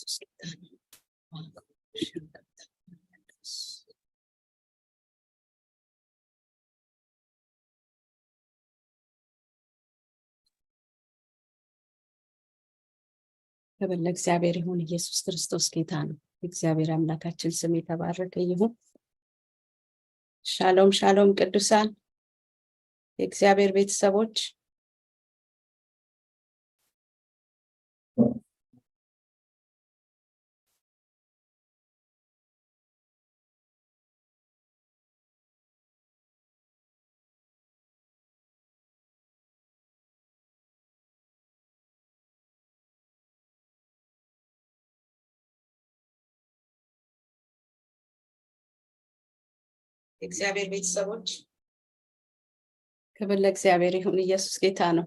ኢየሱስ ክብር ለእግዚአብሔር ይሁን። ኢየሱስ ክርስቶስ ጌታ ነው። እግዚአብሔር አምላካችን ስም የተባረከ ይሁን። ሻሎም ሻሎም ቅዱሳን የእግዚአብሔር ቤተሰቦች እግዚአብሔር ቤተሰቦች ክብር ለእግዚአብሔር ይሁን። ኢየሱስ ጌታ ነው።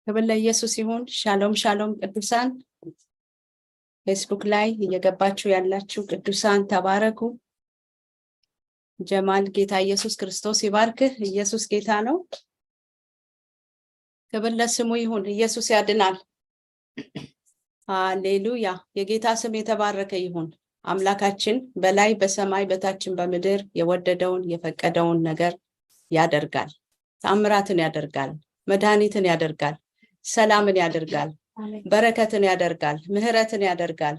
ክብር ለኢየሱስ ይሁን። ሻሎም ሻሎም ቅዱሳን ፌስቡክ ላይ እየገባችሁ ያላችሁ ቅዱሳን ተባረኩ። ጀማል ጌታ ኢየሱስ ክርስቶስ ይባርክህ። ኢየሱስ ጌታ ነው። ክብር ለስሙ ይሁን። ኢየሱስ ያድናል። ሃሌሉያ። የጌታ ስም የተባረከ ይሁን። አምላካችን በላይ በሰማይ በታችን በምድር የወደደውን የፈቀደውን ነገር ያደርጋል። ተአምራትን ያደርጋል። መድኃኒትን ያደርጋል። ሰላምን ያደርጋል። በረከትን ያደርጋል። ምህረትን ያደርጋል።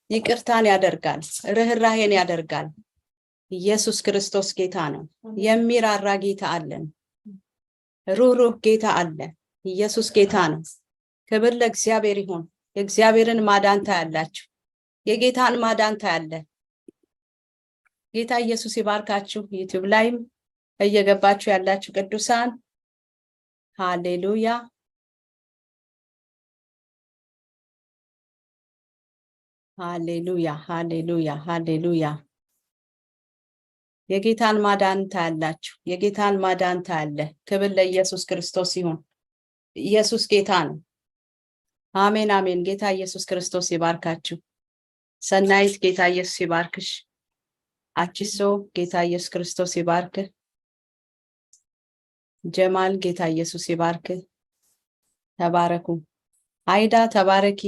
ይቅርታን ያደርጋል። ርህራሄን ያደርጋል። ኢየሱስ ክርስቶስ ጌታ ነው። የሚራራ ጌታ አለን። ሩህሩህ ጌታ አለ። ኢየሱስ ጌታ ነው። ክብር ለእግዚአብሔር ይሁን። የእግዚአብሔርን ማዳን ታያላችሁ። የጌታን ማዳን ታያለ። ጌታ ኢየሱስ ይባርካችሁ። ዩቲዩብ ላይም እየገባችሁ ያላችሁ ቅዱሳን ሃሌሉያ ሃሌሉያ ሃሌሉያ ሃሌሉያ። የጌታን ማዳን ታያላችሁ። የጌታን ማዳን ታያለ። ክብር ለኢየሱስ ክርስቶስ ይሁን። ኢየሱስ ጌታ ነው። አሜን አሜን። ጌታ ኢየሱስ ክርስቶስ ይባርካችሁ። ሰናይት ጌታ ኢየሱስ ይባርክሽ። አቺሶ ጌታ ኢየሱስ ክርስቶስ ይባርክ። ጀማል ጌታ ኢየሱስ ይባርክ። ተባረኩ። አይዳ ተባረኪ።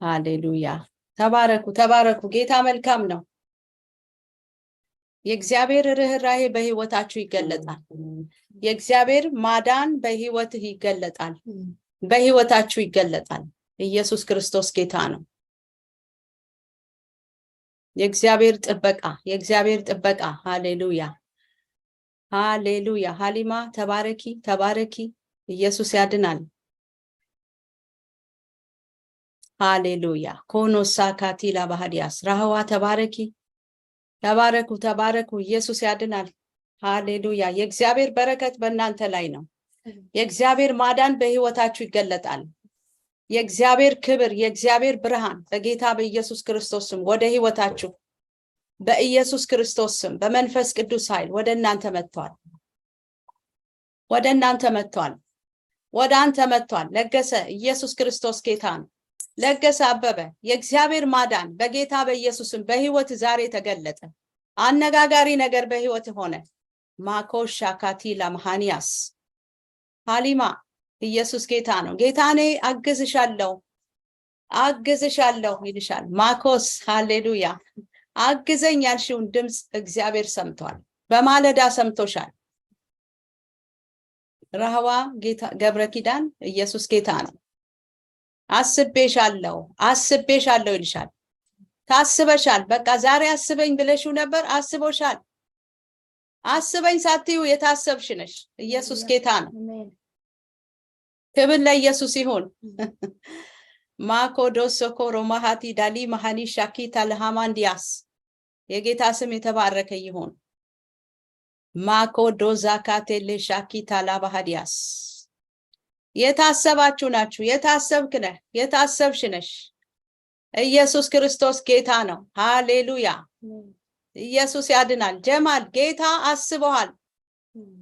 ሃሌሉያ። ተባረኩ ተባረኩ። ጌታ መልካም ነው። የእግዚአብሔር ርህራሄ በህይወታችሁ ይገለጣል። የእግዚአብሔር ማዳን በህይወትህ ይገለጣል። በህይወታችሁ ይገለጣል። ኢየሱስ ክርስቶስ ጌታ ነው። የእግዚአብሔር ጥበቃ ሃሌሉያ ሃሌሉያ። ሃሊማ ተባረኪ ተባረኪ። ኢየሱስ ያድናል። ሃሌሉያ። ኮኖሳ ካቲላ ባህዲያስ ራህዋ ተባረኪ ተባረኩ ተባረኩ። ኢየሱስ ያድናል። ሃሌሉያ። የእግዚአብሔር በረከት በእናንተ ላይ ነው። የእግዚአብሔር ማዳን በህይወታችሁ ይገለጣል። የእግዚአብሔር ክብር የእግዚአብሔር ብርሃን በጌታ በኢየሱስ ክርስቶስ ስም ወደ ህይወታችሁ በኢየሱስ ክርስቶስ ስም በመንፈስ ቅዱስ ኃይል ወደ እናንተ መጥቷል። ወደ እናንተ መጥቷል። ወደ አንተ መጥቷል። ለገሰ ኢየሱስ ክርስቶስ ጌታ ነው። ለገሰ አበበ የእግዚአብሔር ማዳን በጌታ በኢየሱስም በህይወት ዛሬ ተገለጠ። አነጋጋሪ ነገር በህይወት ሆነ። ማኮሻ ካቲላ መሃኒያስ ሃሊማ ኢየሱስ ጌታ ነው። ጌታኔ አግዝሻለሁ ይልሻል። ማኮስ ሃሌሉያ። አግዘኝ ያልሽውን ድምጽ እግዚአብሔር ሰምቷል። በማለዳ ሰምቶሻል። ራህዋ ጌታ ገብረ ኪዳን ኢየሱስ ጌታ ነው። አስቤሻለሁ ይልሻል። ታስበሻል። በቃ ዛሬ አስበኝ ብለሽው ነበር። አስቦሻል። አስበኝ ሳትዩ የታሰብሽ ነሽ። ኢየሱስ ጌታ ነው። ክብር ለኢየሱስ ይሁን። ማኮዶሶ ኮሮማሃቲ ዳሊ ማሃኒ ሻኪታ ለሃማንዲያስ የጌታ ስም የተባረከ ይሁን። ማኮዶዛካቴ ለሻኪታ ለባሃዲያስ የታሰባችሁ ናችሁ። የታሰብክ ነህ። የታሰብሽ ነሽ። ኢየሱስ ክርስቶስ ጌታ ነው። ሃሌሉያ። ኢየሱስ ያድናል። ጀማል ጌታ አስበዋል።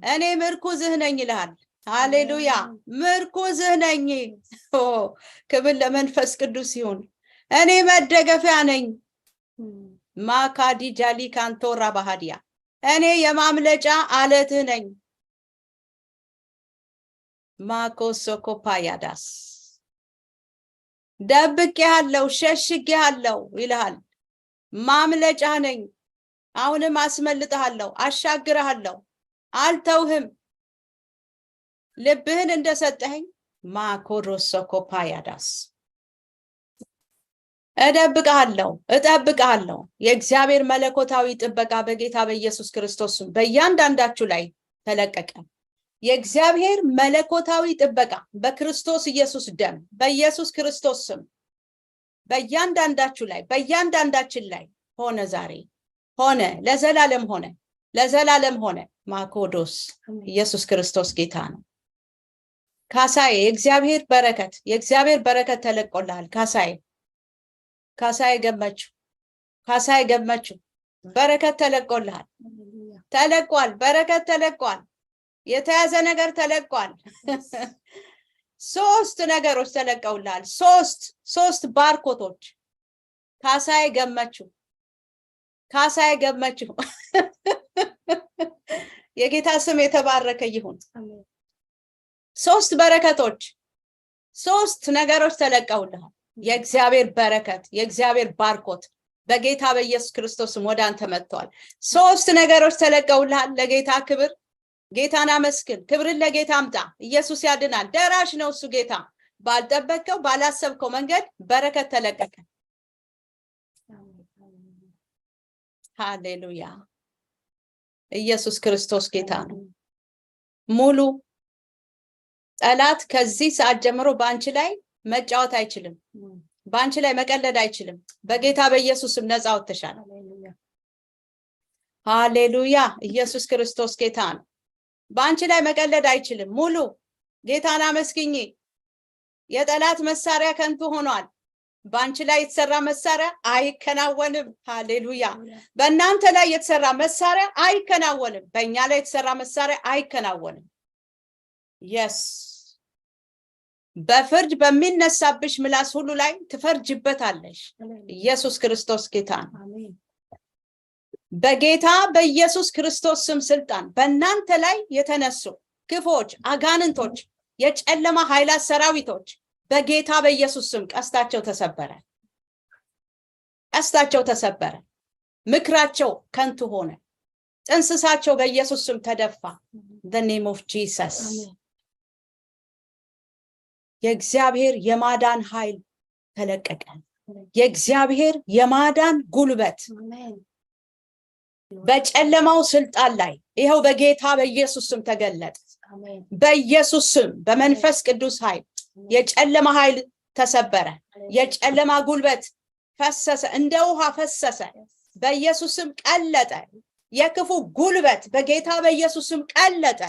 እኔ ምርኩዝህ ነኝ ይልሃል። ሃሌሉያ ምርኩዝህ ነኝ ክብር ለመንፈስ ቅዱስ ይሁን እኔ መደገፊያ ነኝ ማካዲ ጃሊ ካንቶራ ባህዲያ እኔ የማምለጫ አለትህ ነኝ ማኮሶኮፓያዳስ ደብቄሃለሁ ሸሽጌሃለሁ ይልሃል ማምለጫ ነኝ አሁንም አስመልጥሃለሁ አሻግርሃለሁ አልተውህም ልብህን እንደሰጠኸኝ ማኮሮሶኮፓያዳስ እጠብቅሃለሁ የእግዚአብሔር መለኮታዊ ጥበቃ በጌታ በኢየሱስ ክርስቶስ በእያንዳንዳችሁ ላይ ተለቀቀ የእግዚአብሔር መለኮታዊ ጥበቃ በክርስቶስ ኢየሱስ ደም በኢየሱስ ክርስቶስ ስም በእያንዳንዳችሁ ላይ በእያንዳንዳችን ላይ ሆነ ዛሬ ሆነ ለዘላለም ሆነ ማኮዶስ ኢየሱስ ክርስቶስ ጌታ ነው ካሳዬ የእግዚአብሔር በረከት ተለቆልሃል ካሳዬ ገመቹ በረከት ተለቆልሃል ተለቋል በረከት የተያዘ ነገር ተለቋል ሶስት ነገሮች ተለቀውልሃል ሶስት ባርኮቶች ካሳዬ ገመቹ የጌታ ስም የተባረከ ይሁን ሶስት በረከቶች ሶስት ነገሮች ተለቀውልሃል የእግዚአብሔር በረከት የእግዚአብሔር ባርኮት በጌታ በኢየሱስ ክርስቶስም ወደ አንተ መጥቷል ሶስት ነገሮች ተለቀውልሃል ለጌታ ክብር ጌታን አመስግን ክብርን ለጌታ አምጣ ኢየሱስ ያድናል ደራሽ ነው እሱ ጌታ ባልጠበቀው ባላሰብከው መንገድ በረከት ተለቀቀ ሃሌሉያ ኢየሱስ ክርስቶስ ጌታ ነው ሙሉ ጠላት ከዚህ ሰዓት ጀምሮ ባንቺ ላይ መጫወት አይችልም ባንቺ ላይ መቀለድ አይችልም በጌታ በኢየሱስም ነፃ ወጥተሻል ሃሌሉያ ኢየሱስ ክርስቶስ ጌታ ነው ባንቺ ላይ መቀለድ አይችልም ሙሉ ጌታን አመስግኝ የጠላት መሳሪያ ከንቱ ሆኗል ባንቺ ላይ የተሰራ መሳሪያ አይከናወንም ሃሌሉያ በእናንተ ላይ የተሰራ መሳሪያ አይከናወንም በእኛ ላይ የተሰራ መሳሪያ አይከናወንም yes በፍርድ በሚነሳብሽ ምላስ ሁሉ ላይ ትፈርጅበታለሽ ኢየሱስ ክርስቶስ ጌታ ነው በጌታ በኢየሱስ ክርስቶስ ስም ስልጣን በእናንተ ላይ የተነሱ ክፎች አጋንንቶች የጨለማ ኃይላት ሰራዊቶች በጌታ በኢየሱስ ስም ቀስታቸው ተሰበረ ምክራቸው ከንቱ ሆነ ጥንስሳቸው በኢየሱስ ስም ተደፋ the name of Jesus የእግዚአብሔር የማዳን ኃይል ተለቀቀ የእግዚአብሔር የማዳን ጉልበት በጨለማው ስልጣን ላይ ይሄው በጌታ በኢየሱስ ስም ተገለጠ በኢየሱስ ስም በመንፈስ ቅዱስ ኃይል የጨለማ ኃይል ተሰበረ የጨለማ ጉልበት ፈሰሰ እንደ ውሃ ፈሰሰ በኢየሱስ ስም ቀለጠ የክፉ ጉልበት በጌታ በኢየሱስ ስም ቀለጠ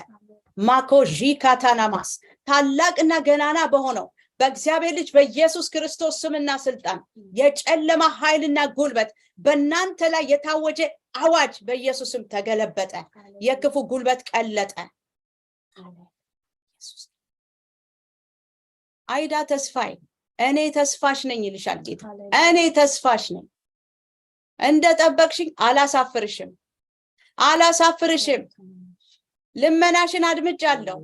ማኮጂ ካታናማስ ታላቅና ገናና በሆነው በእግዚአብሔር ልጅ በኢየሱስ ክርስቶስ ስምና ስልጣን የጨለማ ኃይልና ጉልበት በእናንተ ላይ የታወጀ አዋጅ በኢየሱስ ስም ተገለበጠ የክፉ ጉልበት ቀለጠ አይዳ ተስፋይ እኔ ተስፋሽ ነኝ ይልሻል ጌታ እኔ ተስፋሽ ነኝ እንደጠበቅሽኝ አላሳፍርሽም ልመናሽን አድምጫለሁ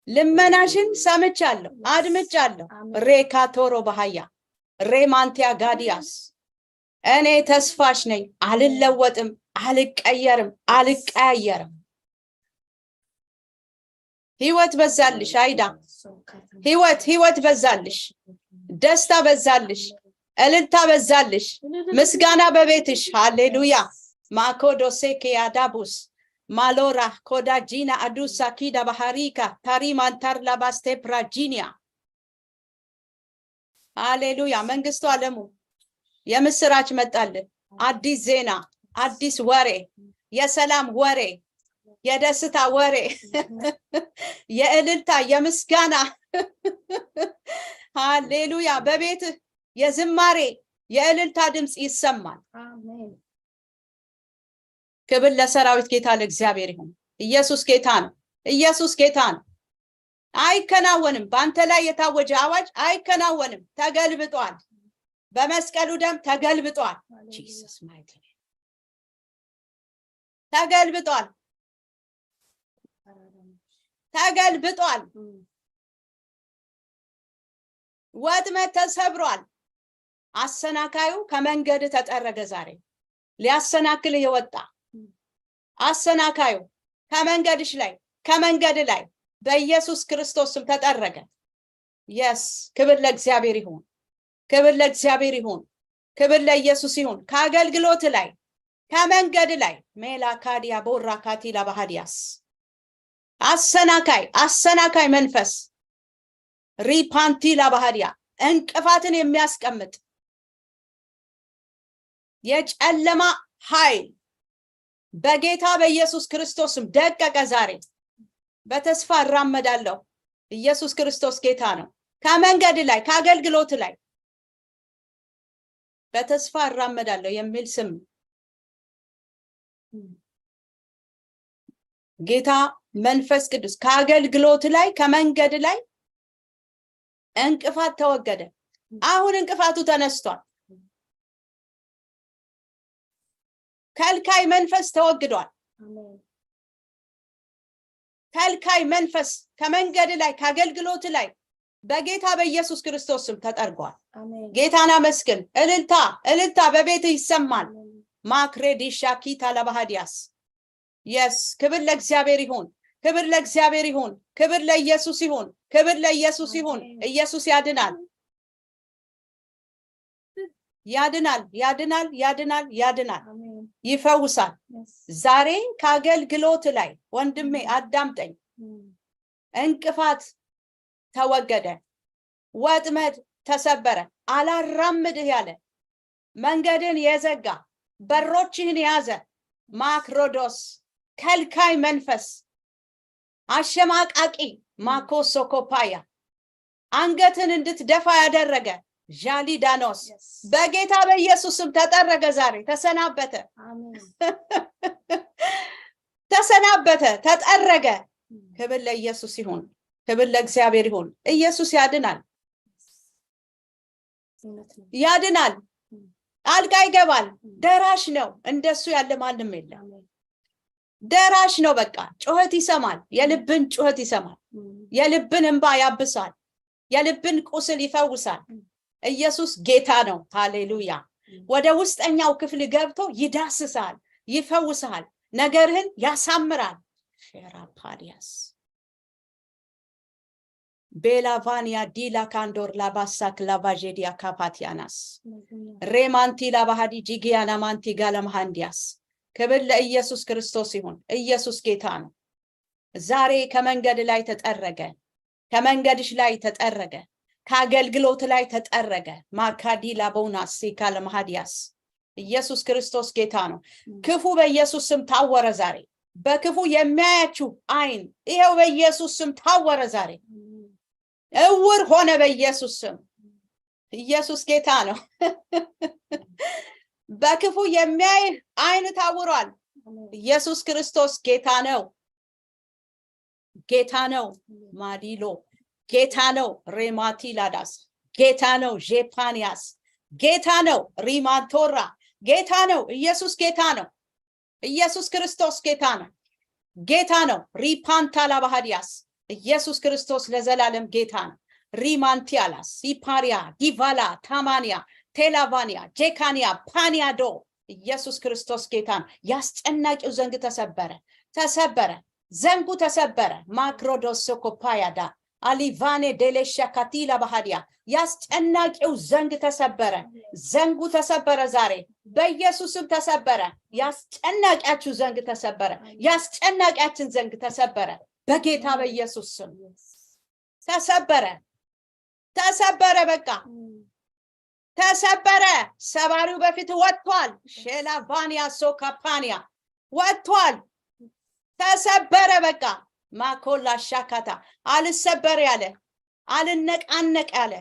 ልመናሽን ሰምቻለሁ አድምጫለሁ ሬካቶሮ ባህያ ሬማንቲያ ጋዲያስ እኔ ተስፋሽ ነኝ አልለወጥም አልቀየርም አልቀያየርም ህይወት በዛልሽ አይዳ ህይወት በዛልሽ ደስታ በዛልሽ እልልታ በዛልሽ ምስጋና በቤትሽ ሃሌሉያ ማኮዶሴኬ ያዳቡስ ማሎራ ኮዳጂና አዱሳ ኪዳ ባህሪካ ታሪማንታር ላባስቴ ፕራጂኒያ ሃሌሉያ መንግስቱ ዓለሙ የምስራች መጣልን አዲስ ዜና አዲስ ወሬ የሰላም ወሬ የደስታ ወሬ የእልልታ የምስጋና ሃሌሉያ በቤት የዝማሬ የእልልታ ድምጽ ይሰማል አሜን ክብር ለሰራዊት ጌታ ለእግዚአብሔር ይሁን ኢየሱስ ጌታ ነው ኢየሱስ ጌታ ነው። አይከናወንም። በአንተ ላይ የታወጀ አዋጅ አይከናወንም። ተገልብጧል። በመስቀሉ ደም ተገልብጧል። ጂሰስ ማይቲ ተገልብጧል። ተገልብጧል። ወጥመድ ተሰብሯል። አሰናካዩ ከመንገድ ተጠረገ። ዛሬ ሊያሰናክል የወጣ አሰናካዩ ከመንገድሽ ላይ ከመንገድ ላይ በኢየሱስ ክርስቶስ ስም ተጠረገ። yes ክብር ለእግዚአብሔር ይሁን። ክብር ለእግዚአብሔር ይሁን። ክብር ለኢየሱስ ይሁን። ከአገልግሎት ላይ ከመንገድ ላይ ሜላካዲያ ቦራካቲ ለባህዲያስ አሰናካይ መንፈስ ሪፓንቲ ለባህዲያ እንቅፋትን የሚያስቀምጥ የጨለማ ኃይል በጌታ በኢየሱስ ክርስቶስም ደቀቀ። ዛሬ በተስፋ እራመዳለሁ። ኢየሱስ ክርስቶስ ጌታ ነው። ከመንገድ ላይ ከአገልግሎት ላይ በተስፋ እራመዳለሁ የሚል ስም ጌታ መንፈስ ቅዱስ ከአገልግሎት ላይ ከመንገድ ላይ እንቅፋት ተወገደ። አሁን እንቅፋቱ ተነስቷል። ከልካይ መንፈስ ተወግዷል። ከልካይ መንፈስ ከመንገድ ላይ ከአገልግሎት ላይ በጌታ በኢየሱስ ክርስቶስ ስም ተጠርጓል። ጌታን አመስግን። እልልታ በቤት ይሰማል። ማክሬዲሻ ኪታ ለባህዲያስ yes ክብር ለእግዚአብሔር ይሁን። ክብር ለእግዚአብሔር ይሁን። ክብር ለኢየሱስ ይሁን። ክብር ለኢየሱስ ይሁን። ኢየሱስ ያድናል። ይፈውሳል። ዛሬ ከአገልግሎት ላይ ወንድሜ አዳምጠኝ። እንቅፋት ተወገደ። ወጥመድ ተሰበረ። አላራምድህ ያለ መንገድን የዘጋ በሮችህን የያዘ ማክሮዶስ ከልካይ መንፈስ አሸማቃቂ ማኮሶኮፓያ አንገትን እንድትደፋ ያደረገ ጃሊዳኖስ በጌታ በኢየሱስም ተጠረገ። ዛሬ ተሰናበተ። ተጠረገ። ክብር ለኢየሱስ ይሁን። ክብር ለእግዚአብሔር ይሁን። ኢየሱስ ያድናል። ጣልቃ ይገባል። ደራሽ ነው። እንደሱ ያለ ማንም የለም። ደራሽ ነው። በቃ ጩኸት ይሰማል። የልብን ጩኸት ይሰማል። የልብን እንባ ያብሳል። የልብን ቁስል ይፈውሳል። ኢየሱስ ጌታ ነው። ሃሌሉያ። ወደ ውስጠኛው ክፍል ገብቶ ይዳስሳል፣ ይፈውሳል፣ ነገርህን ያሳምራል። ሼራፓዲያስ ቤላቫኒያ ዲላ ካንዶር ላባሳክ ላቫጄዲያ ካፓቲያናስ ሬማንቲ ላባሃዲ ጂጊያና ማንቲ ጋለምሃንዲያስ ክብር ለኢየሱስ ክርስቶስ ይሁን። ኢየሱስ ጌታ ነው። ዛሬ ከመንገድ ላይ ተጠረገ። ከመንገድሽ ላይ ተጠረገ። ከአገልግሎት ላይ ተጠረገ። ማካዲ ላቦናስ ሲካለምሃዲያስ ኢየሱስ ክርስቶስ ጌታ ነው። ክፉ በኢየሱስ ስም ታወረ ዛሬ። በክፉ የሚያያችሁ አይን ይሄው በኢየሱስ ስም ታወረ ዛሬ። እውር ሆነ በኢየሱስ ስም። ኢየሱስ ጌታ ነው። በክፉ የሚያይ አይን ታውሯል። ኢየሱስ ክርስቶስ ጌታ ነው። ጌታ ነው። ማዲሎ ጌታ ነው። ሬማቲ ላዳስ ጌታ ነው። ጄፓኒያስ ጌታ ነው። ሪማንቶራ ጌታ ነው። ኢየሱስ ጌታ ነው። ኢየሱስ ክርስቶስ ጌታ ነው። ጌታ ነው። ሪፓንታ ላባሃዲያስ ኢየሱስ ክርስቶስ ለዘላለም ጌታ ነው። ሪማንቲያላስ ሲፓሪያ ዲቫላ ታማኒያ ቴላቫኒያ ጄካኒያ ፓኒያዶ ኢየሱስ ክርስቶስ ጌታ ነው። ያስጨናቂው ዘንግ ተሰበረ። ዘንጉ ተሰበረ። ማክሮዶስ ኮፓያዳ አሊቫኔ ዴሌሻ ካቲላ ባህዲያ ያስጨናቂው ዘንግ ተሰበረ። ዘንጉ ተሰበረ። ዛሬ በኢየሱስም ተሰበረ። ያስጨናቂያችሁ ዘንግ ተሰበረ። ያስጨናቂያችን ዘንግ ተሰበረ። በጌታ በኢየሱስ ስም ተሰበረ። በቃ ተሰበረ። ሰባሪው በፊት ወጥቷል። ሼላቫኒያ ሶካፓኒያ ወጥቷል። ተሰበረ። በቃ ማኮላ ሻካታ አልሰበር ያለ አልነቃነቅ ያለ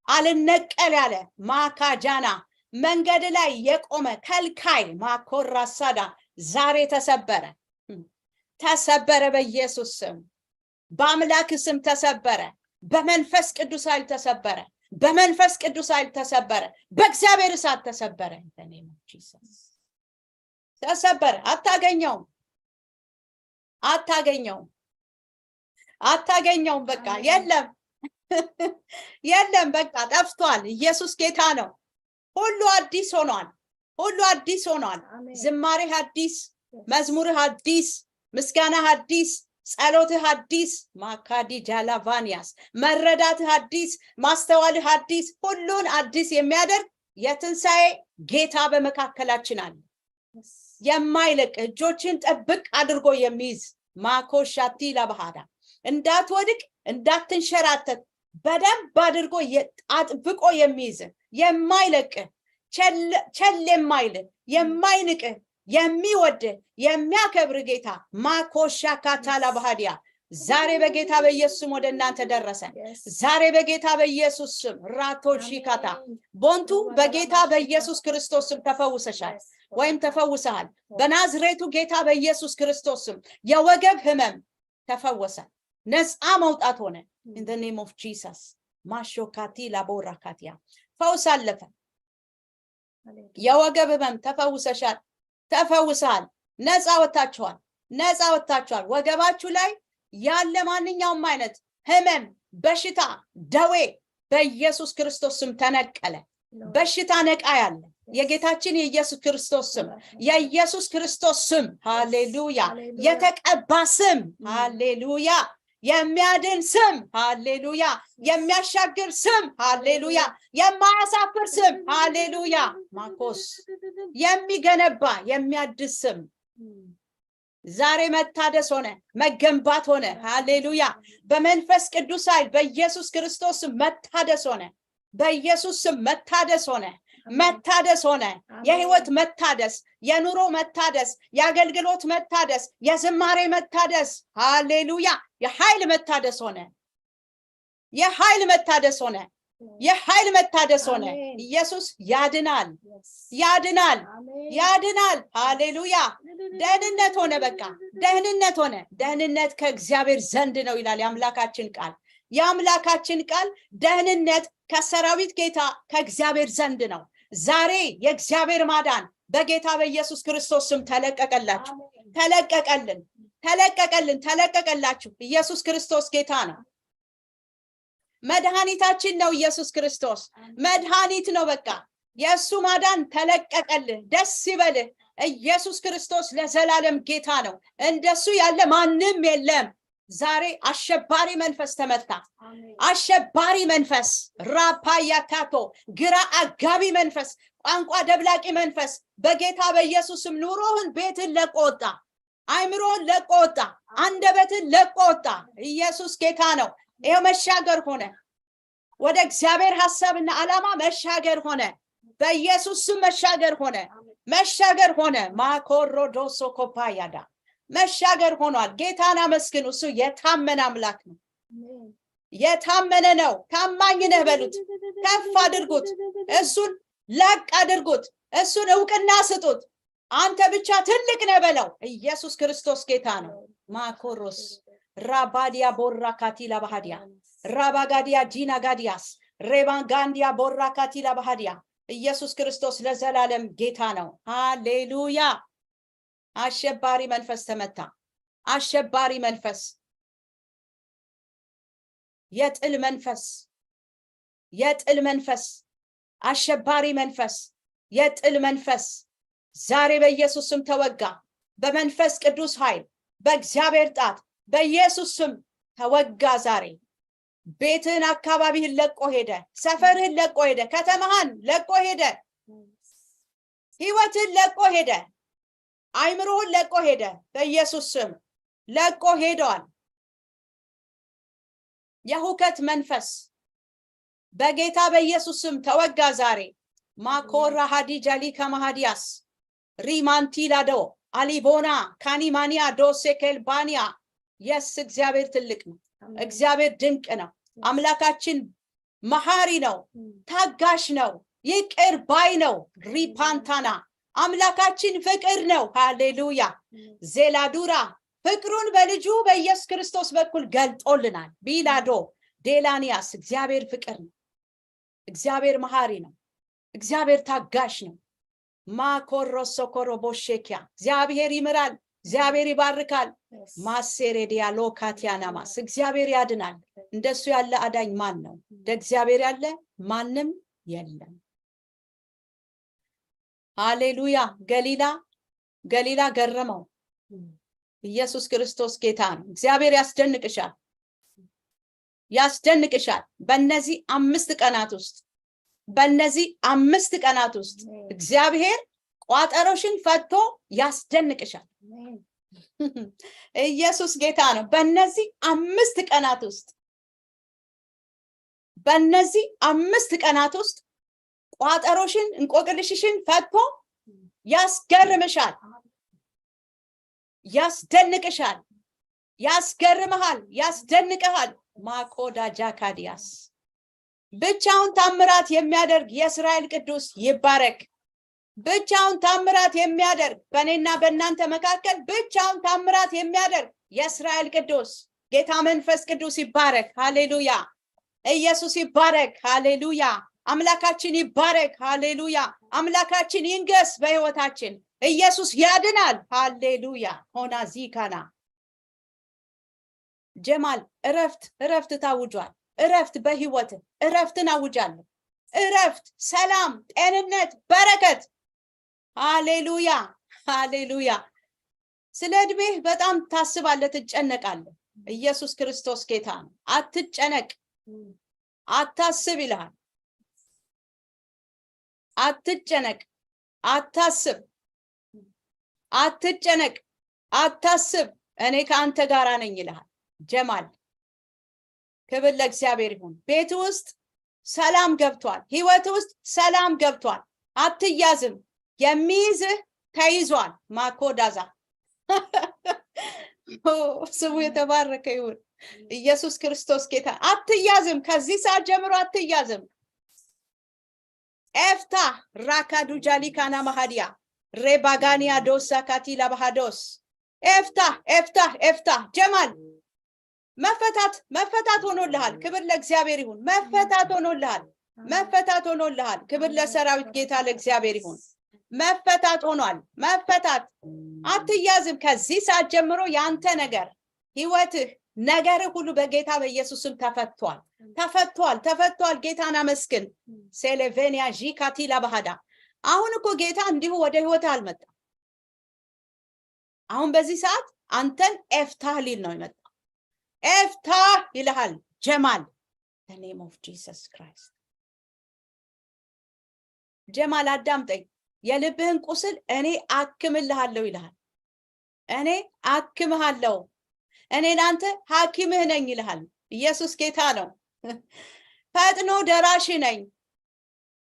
አልነቀል ያለ ማካጃና መንገድ ላይ የቆመ ከልካይ ማኮራሳዳ ዛሬ ተሰበረ። በኢየሱስ ስም በአምላክ ስም ተሰበረ። በመንፈስ ቅዱስ ኃይል ተሰበረ። በመንፈስ ቅዱስ ኃይል ተሰበረ። በእግዚአብሔር እሳት ተሰበረ። ተሰበረ። አታገኘውም። በቃ የለም በቃ ጠፍቷል። ኢየሱስ ጌታ ነው። ሁሉ አዲስ ሆኗል። ዝማሬህ አዲስ፣ መዝሙርህ አዲስ፣ ምስጋናህ አዲስ፣ ጸሎትህ አዲስ፣ ማካዲ ጃላቫኒያስ መረዳትህ አዲስ፣ ማስተዋልህ አዲስ፣ ሁሉን አዲስ የሚያደርግ የትንሣኤ ጌታ በመካከላችን አለ። የማይለቅ እጆችን ጥብቅ አድርጎ የሚይዝ ማኮሻቲ ለባህዳ እንዳትወድቅ እንዳትንሸራተት በደንብ አድርጎ አጥብቆ የሚይዝ የማይለቅ ቸል የማይል የማይንቅ የሚወድ የሚያከብር ጌታ ማኮሻ ካታላ ባህዲያ ዛሬ በጌታ በኢየሱስ ስም ወደ እናንተ ደረሰ። ዛሬ በጌታ በኢየሱስ ስም ራቶሺካታ ቦንቱ በጌታ በኢየሱስ ክርስቶስ ስም ተፈውሰሻል ወይም ተፈውሰሃል። በናዝሬቱ ጌታ በኢየሱስ ክርስቶስ ስም የወገብ ህመም ተፈወሰ፣ ነፃ መውጣት ሆነ። in the name of Jesus ማሾካቲ ላቦራካቲያ ፈውስ አለፈ። የወገብ ህመም ተፈውሰሻል፣ ተፈውሰሃል፣ ነፃ ወጣችኋል። ወገባችሁ ላይ ያለ ማንኛውም አይነት ህመም፣ በሽታ፣ ደዌ በኢየሱስ ክርስቶስ ስም ተነቀለ። በሽታ ነቃ ያለ የጌታችን የኢየሱስ ክርስቶስ ስም ሃሌሉያ፣ የተቀባ ስም ሃሌሉያ፣ የሚያድን ስም ሃሌሉያ፣ የሚያሻግር ስም ሃሌሉያ፣ የማያሳፍር ስም ሃሌሉያ፣ ማኮስ የሚገነባ የሚያድስ ስም ዛሬ መታደስ ሆነ፣ መገንባት ሆነ። ሃሌሉያ፣ በመንፈስ ቅዱስ ኃይል በኢየሱስ ክርስቶስ መታደስ ሆነ። በኢየሱስ ስም መታደስ ሆነ። የህይወት መታደስ፣ የኑሮ መታደስ፣ የአገልግሎት መታደስ፣ የዝማሬ መታደስ ሃሌሉያ፣ የኃይል መታደስ ሆነ። ኢየሱስ ያድናል። ሃሌሉያ፣ ደህንነት ሆነ። በቃ ደህንነት ከእግዚአብሔር ዘንድ ነው ይላል የአምላካችን ቃል። ደህንነት ከሰራዊት ጌታ ከእግዚአብሔር ዘንድ ነው። ዛሬ የእግዚአብሔር ማዳን በጌታ በኢየሱስ ክርስቶስ ስም ተለቀቀላችሁ። ኢየሱስ ክርስቶስ ጌታ ነው። መድኃኒታችን ነው። ኢየሱስ ክርስቶስ መድኃኒት ነው። በቃ የእሱ ማዳን ተለቀቀልህ። ደስ ይበልህ። ኢየሱስ ክርስቶስ ለዘላለም ጌታ ነው። እንደሱ ያለ ማንም የለም። ዛሬ አሸባሪ መንፈስ ተመታ። አሸባሪ መንፈስ፣ ራፓያካቶ ግራ አጋቢ መንፈስ፣ ቋንቋ ደብላቂ መንፈስ በጌታ በኢየሱስ ስም ኑሮህን፣ ቤትን ለቆ ወጣ። አይምሮህን ለቆ ወጣ። አንደበትን ለቆ ወጣ። ኢየሱስ ጌታ ነው። ይሄው መሻገር ሆነ። ወደ እግዚአብሔር ሐሳብና ዓላማ መሻገር ሆነ። በኢየሱስ ስም መሻገር ሆነ። ማኮሮዶሶ ኮፓያዳ መሻገር ሆኗል። ጌታን አመስግኑ። እሱ የታመነ አምላክ ነው። የታመነ ነው። ታማኝ ነህ በሉት። ከፍ አድርጉት። እሱን ላቅ አድርጉት። እሱን እውቅና ስጡት። አንተ ብቻ ትልቅ ነህ በለው። ኢየሱስ ክርስቶስ ጌታ ነው። ማኮሮስ ራባዲያ ቦራካቲ ለባህዲያ ራባጋዲያ ጂና ጋዲያስ ሬባንጋንዲያ ቦራካቲ ለባህዲያ ኢየሱስ ክርስቶስ ለዘላለም ጌታ ነው። ሃሌሉያ። አሸባሪ መንፈስ ተመታ። አሸባሪ መንፈስ፣ የጥል መንፈስ፣ አሸባሪ መንፈስ፣ የጥል መንፈስ ዛሬ በኢየሱስ ስም ተወጋ። በመንፈስ ቅዱስ ኃይል፣ በእግዚአብሔር ጣት፣ በኢየሱስ ስም ተወጋ። ዛሬ ቤትህን፣ አካባቢህን ለቆ ሄደ። ሰፈርህን ለቆ ሄደ። ከተማህን ለቆ ሄደ። ህይወትህን ለቆ ሄደ። አይምሮህን ለቆ ሄደ። በኢየሱስ ስም ለቆ ሄዷል። የሁከት መንፈስ በጌታ በኢየሱስ ስም ተወጋ ዛሬ። ማኮራ ሃዲጃሊ ከማሃዲያስ ሪማንቲ ላዶ አሊቦና ካኒማኒያ ዶሴኬልባኒያ የስ እግዚአብሔር ትልቅ ነው። እግዚአብሔር ድንቅ ነው። አምላካችን መሐሪ ነው። ታጋሽ ነው። ይቅር ባይ ነው። ሪፓንታና አምላካችን ፍቅር ነው። ሃሌሉያ። ዜላዱራ ፍቅሩን በልጁ በኢየሱስ ክርስቶስ በኩል ገልጦልናል። ቢላዶ ዴላኒያስ እግዚአብሔር ፍቅር ነው። እግዚአብሔር መሐሪ ነው። እግዚአብሔር ታጋሽ ነው። ማኮሮሶ ኮሮቦሼኪያ እግዚአብሔር ይምራል። እግዚአብሔር ይባርካል። ማሴሬዲያ ሎካቲያናማስ እግዚአብሔር ያድናል። እንደሱ ያለ አዳኝ ማን ነው? እንደ እግዚአብሔር ያለ ማንም የለም። ሃሌሉያ። ገሊላ ገረመው። ኢየሱስ ክርስቶስ ጌታ ነው። እግዚአብሔር ያስደንቅሻል። በእነዚህ 5 ቀናት ውስጥ እግዚአብሔር ቋጠሮሽን ፈቶ ያስደንቅሻል። ኢየሱስ ጌታ ነው። በእነዚህ 5 ቀናት ውስጥ ቋጠሮሽን እንቆቅልሽሽን ፈቶ ያስገርምሻል፣ ያስደንቅሻል፣ ያስገርምሃል፣ ያስደንቅሃል። ማኮዳ ጃካዲያስ ብቻውን ታምራት የሚያደርግ የእስራኤል ቅዱስ ይባረክ። ብቻውን ታምራት የሚያደርግ በእኔና በእናንተ መካከል ብቻውን ታምራት የሚያደርግ የእስራኤል ቅዱስ ጌታ መንፈስ ቅዱስ ይባረክ። ሃሌሉያ። ኢየሱስ ይባረክ። ሃሌሉያ። አምላካችን ይባረክ። ሃሌሉያ። አምላካችን ይንገስ በሕይወታችን። ኢየሱስ ያድናል። ሃሌሉያ። ሆና ዚካና ጀማል እረፍት ታውጇል። እረፍት በሕይወት እረፍትን አውጃለሁ። እረፍት፣ ሰላም፣ ጤንነት፣ በረከት። ሃሌሉያ ሃሌሉያ። ስለ ዕድሜህ በጣም ታስባለህ፣ ትጨነቃለህ። ኢየሱስ ክርስቶስ ጌታ ነው። አትጨነቅ፣ አታስብ ይልሃል። አትጨነቅ፣ አታስብ፣ አትጨነቅ፣ አታስብ፣ እኔ ከአንተ ጋር ነኝ ይልሃል። ጀማል ክብር ለእግዚአብሔር ይሁን። ቤት ውስጥ ሰላም ገብቷል። ህይወት ውስጥ ሰላም ገብቷል። አትያዝም። የሚይዝህ ተይዟል። ማኮዳዛ ስሙ የተባረከ ይሁን። ኢየሱስ ክርስቶስ ጌታ። አትያዝም። ከዚህ ሰዓት ጀምሮ አትያዝም። ኤፍታ ራካዱ ጃሊካና ማሃዲያ ሬባጋኒያ ዶሳ ካቲላ ባሃዶስ ኤፍታ ጀማል መፈታት ሆኖልሃል። ክብር ለእግዚአብሔር ይሁን። መፈታት ሆኖልሃል። ክብር ለሰራዊት ጌታ ለእግዚአብሔር ይሁን። መፈታት ሆኗል። መፈታት። አትያዝም። ከዚህ ሰዓት ጀምሮ ያንተ ነገር፣ ህይወትህ፣ ነገርህ ሁሉ በጌታ በኢየሱስም ተፈቷል። ጌታን አመስግን። ሴሌቬኒያ ጂካቲላ ባሃዳ። አሁን እኮ ጌታ እንዲሁ ወደ ህይወትህ አልመጣም። አሁን በዚህ ሰዓት አንተን ኤፍታህ ሊል ነው የመጣው። ኤፍታህ ይልሃል ጀማል። the name of Jesus Christ። ጀማል አዳምጠኝ። የልብህን ቁስል እኔ አክምልሃለሁ ይልሃል። እኔ አክምሃለሁ፣ እኔ ላንተ ሐኪምህ ነኝ ይልሃል። ኢየሱስ ጌታ ነው። ፈጥኖ ደራሽ ነኝ፣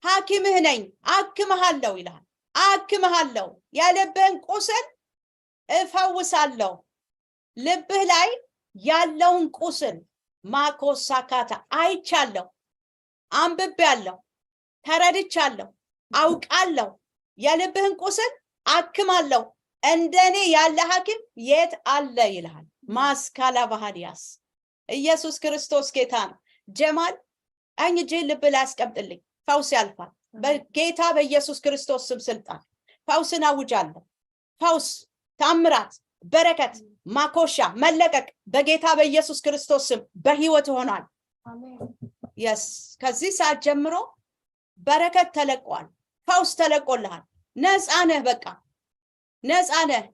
ሐኪምህ ነኝ፣ አክምሃለሁ ይልሃል። አክምሃለሁ፣ የልብህን ቁስል እፈውሳለሁ። ልብህ ላይ ያለውን ቁስል ማኮሳካታ አይቻለሁ፣ አንብቤያለሁ፣ ተረድቻለሁ፣ አውቃለሁ። የልብህን ቁስል አክማለሁ። እንደኔ ያለ ሐኪም የት አለ ይልሃል። ማስካላ ባህዲያስ። ኢየሱስ ክርስቶስ ጌታ ነው። ጀማል ቀኝ እጅህን ልብ ላይ አስቀምጥልኝ። ፈውስ ያልፋል በጌታ በኢየሱስ ክርስቶስ ስም ስልጣን። ፈውስን አውጃለሁ። ፈውስ፣ ታምራት፣ በረከት፣ ማኮሻ፣ መለቀቅ በጌታ በኢየሱስ ክርስቶስ ስም በህይወት ሆኗል። የስ ከዚህ ሰዓት ጀምሮ በረከት ተለቋል። ፈውስ ተለቆልሃል። ነፃ ነህ። በቃ ነፃ ነህ።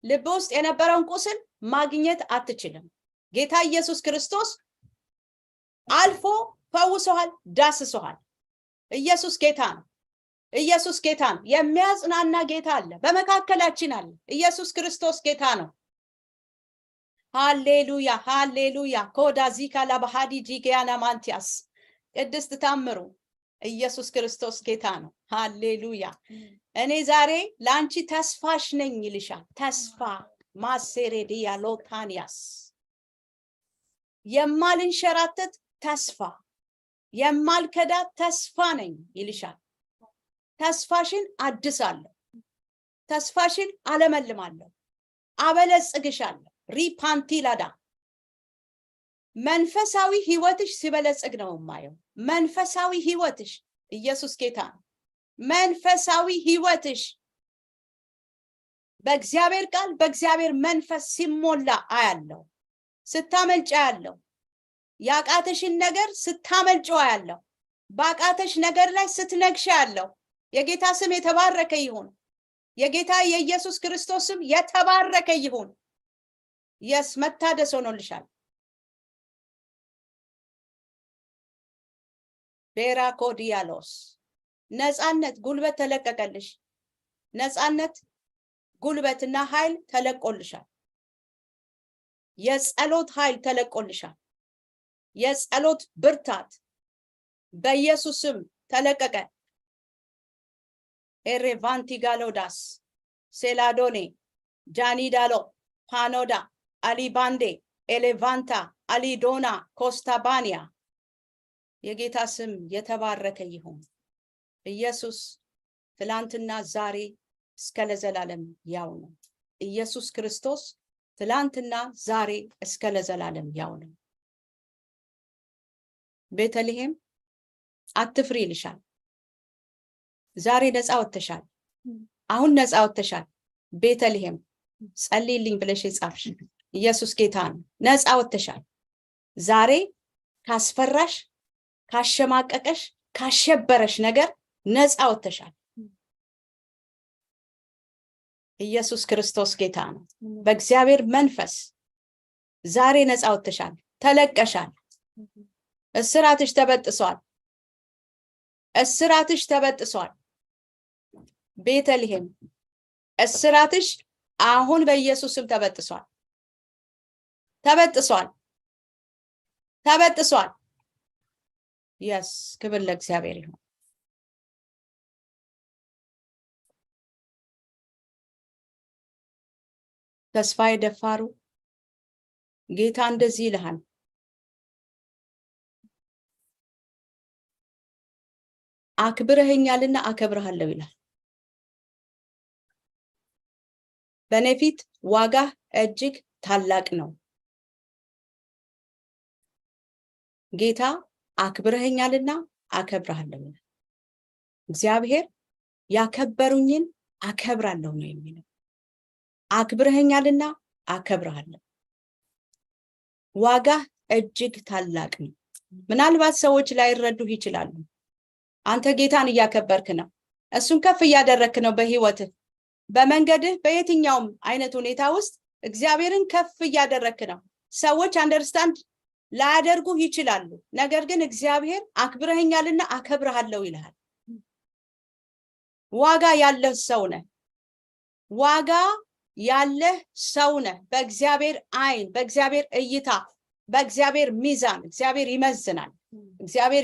ልብ ውስጥ የነበረውን ቁስል ማግኘት አትችልም። ጌታ ኢየሱስ ክርስቶስ አልፎ ፈውሶሃል፣ ዳስሶሃል። ኢየሱስ ጌታ ነው። ኢየሱስ ጌታ ነው። የሚያጽናና ጌታ አለ፣ በመካከላችን አለ። ኢየሱስ ክርስቶስ ጌታ ነው። ሃሌሉያ ሃሌሉያ። ኮዳዚካ ላባሃዲ ጂጊያና ማንቲያስ። ቅድስት ታምሩ ኢየሱስ ክርስቶስ ጌታ ነው። ሃሌሉያ። እኔ ዛሬ ለአንቺ ተስፋሽ ነኝ ይልሻል። ተስፋ ማሴሬዲያ ሎታኒያስ። የማልንሸራተት ተስፋ፣ የማልከዳ ተስፋ ነኝ ይልሻል። ተስፋሽን አድሳለሁ፣ ተስፋሽን አለመልማለሁ፣ አበለጽግሻለሁ። ሪፓንቲላዳ መንፈሳዊ ህይወትሽ ሲበለጽግ ነው ማየው መንፈሳዊ ህይወትሽ ኢየሱስ ጌታ መንፈሳዊ ህይወትሽ በእግዚአብሔር ቃል በእግዚአብሔር መንፈስ ሲሞላ አያለው ስታመልጭ አያለው ያቃተሽን ነገር ስታመልጭው አያለው ባቃተሽ ነገር ላይ ስትነግሽ አያለው የጌታ ስም የተባረከ ይሁን የጌታ የኢየሱስ ክርስቶስ ስም የተባረከ ይሁን መታደስ ሆኖልሻል ቤራኮዲያሎስ ነፃነት ጉልበት ተለቀቀልሽ ነፃነት ጉልበትና ኃይል ተለቆልሻል የጸሎት ኃይል ተለቆልሻል የጸሎት ብርታት በኢየሱስ ስም ተለቀቀ ኤሬቫንቲ ጋሎዳስ ሴላዶኔ ጃኒዳሎ ፓኖዳ አሊባንዴ ኤሌቫንታ አሊዶና ኮስታባኒያ የጌታ ስም የተባረከ ይሁን ኢየሱስ ትላንትና ዛሬ እስከ ለዘላለም ያው ነው ኢየሱስ ክርስቶስ ትላንትና ዛሬ እስከ ለዘላለም ያው ነው ቤተልሔም አትፍሪ ይልሻል ዛሬ ነፃ ወጥተሻል አሁን ነፃ ወጥተሻል ቤተልሔም ጸልይልኝ ብለሽ ጻፍሽ ኢየሱስ ጌታ ነው ነፃ ወጥተሻል ዛሬ ካስፈራሽ ካሸማቀቀሽ ካሸበረሽ ነገር ነፃ ወጥተሻል ኢየሱስ ክርስቶስ ጌታ ነው በእግዚአብሔር መንፈስ ዛሬ ነፃ ወጥተሻል ተለቀሻል እስራትሽ ተበጥሷል እስራትሽ ተበጥሷል ቤተልሔም እስራትሽ አሁን በኢየሱስ ስም ተበጥሷል ተበጥሷል ተበጥሷል ክብር ለእግዚአብሔር ይሁን ተስፋዬ ደፋሩ ጌታ እንደዚህ ይልሃል አክብረኸኛልና አከብርሃለሁ ይላል በእኔ ፊት ዋጋ እጅግ ታላቅ ነው ጌታ አክብረኸኛልና አከብርሃለሁ ይላል እግዚአብሔር ያከበሩኝን አከብራለሁ ነው የሚለው አክብረኸኛልና አከብርሃለሁ ዋጋ እጅግ ታላቅ ነው ምናልባት ሰዎች ላይረዱ ይችላሉ አንተ ጌታን እያከበርክ ነው እሱን ከፍ እያደረክ ነው በህይወትህ በመንገድህ በየትኛውም አይነት ሁኔታ ውስጥ እግዚአብሔርን ከፍ እያደረክ ነው ሰዎች አንደርስታንድ ላያደርጉ ይችላሉ ነገር ግን እግዚአብሔር አክብረኸኛልና አከብርሃለሁ ይልሃል ዋጋ ያለህ ሰው ነህ ዋጋ ያለህ ሰው ነህ በእግዚአብሔር አይን በእግዚአብሔር እይታ በእግዚአብሔር ሚዛን እግዚአብሔር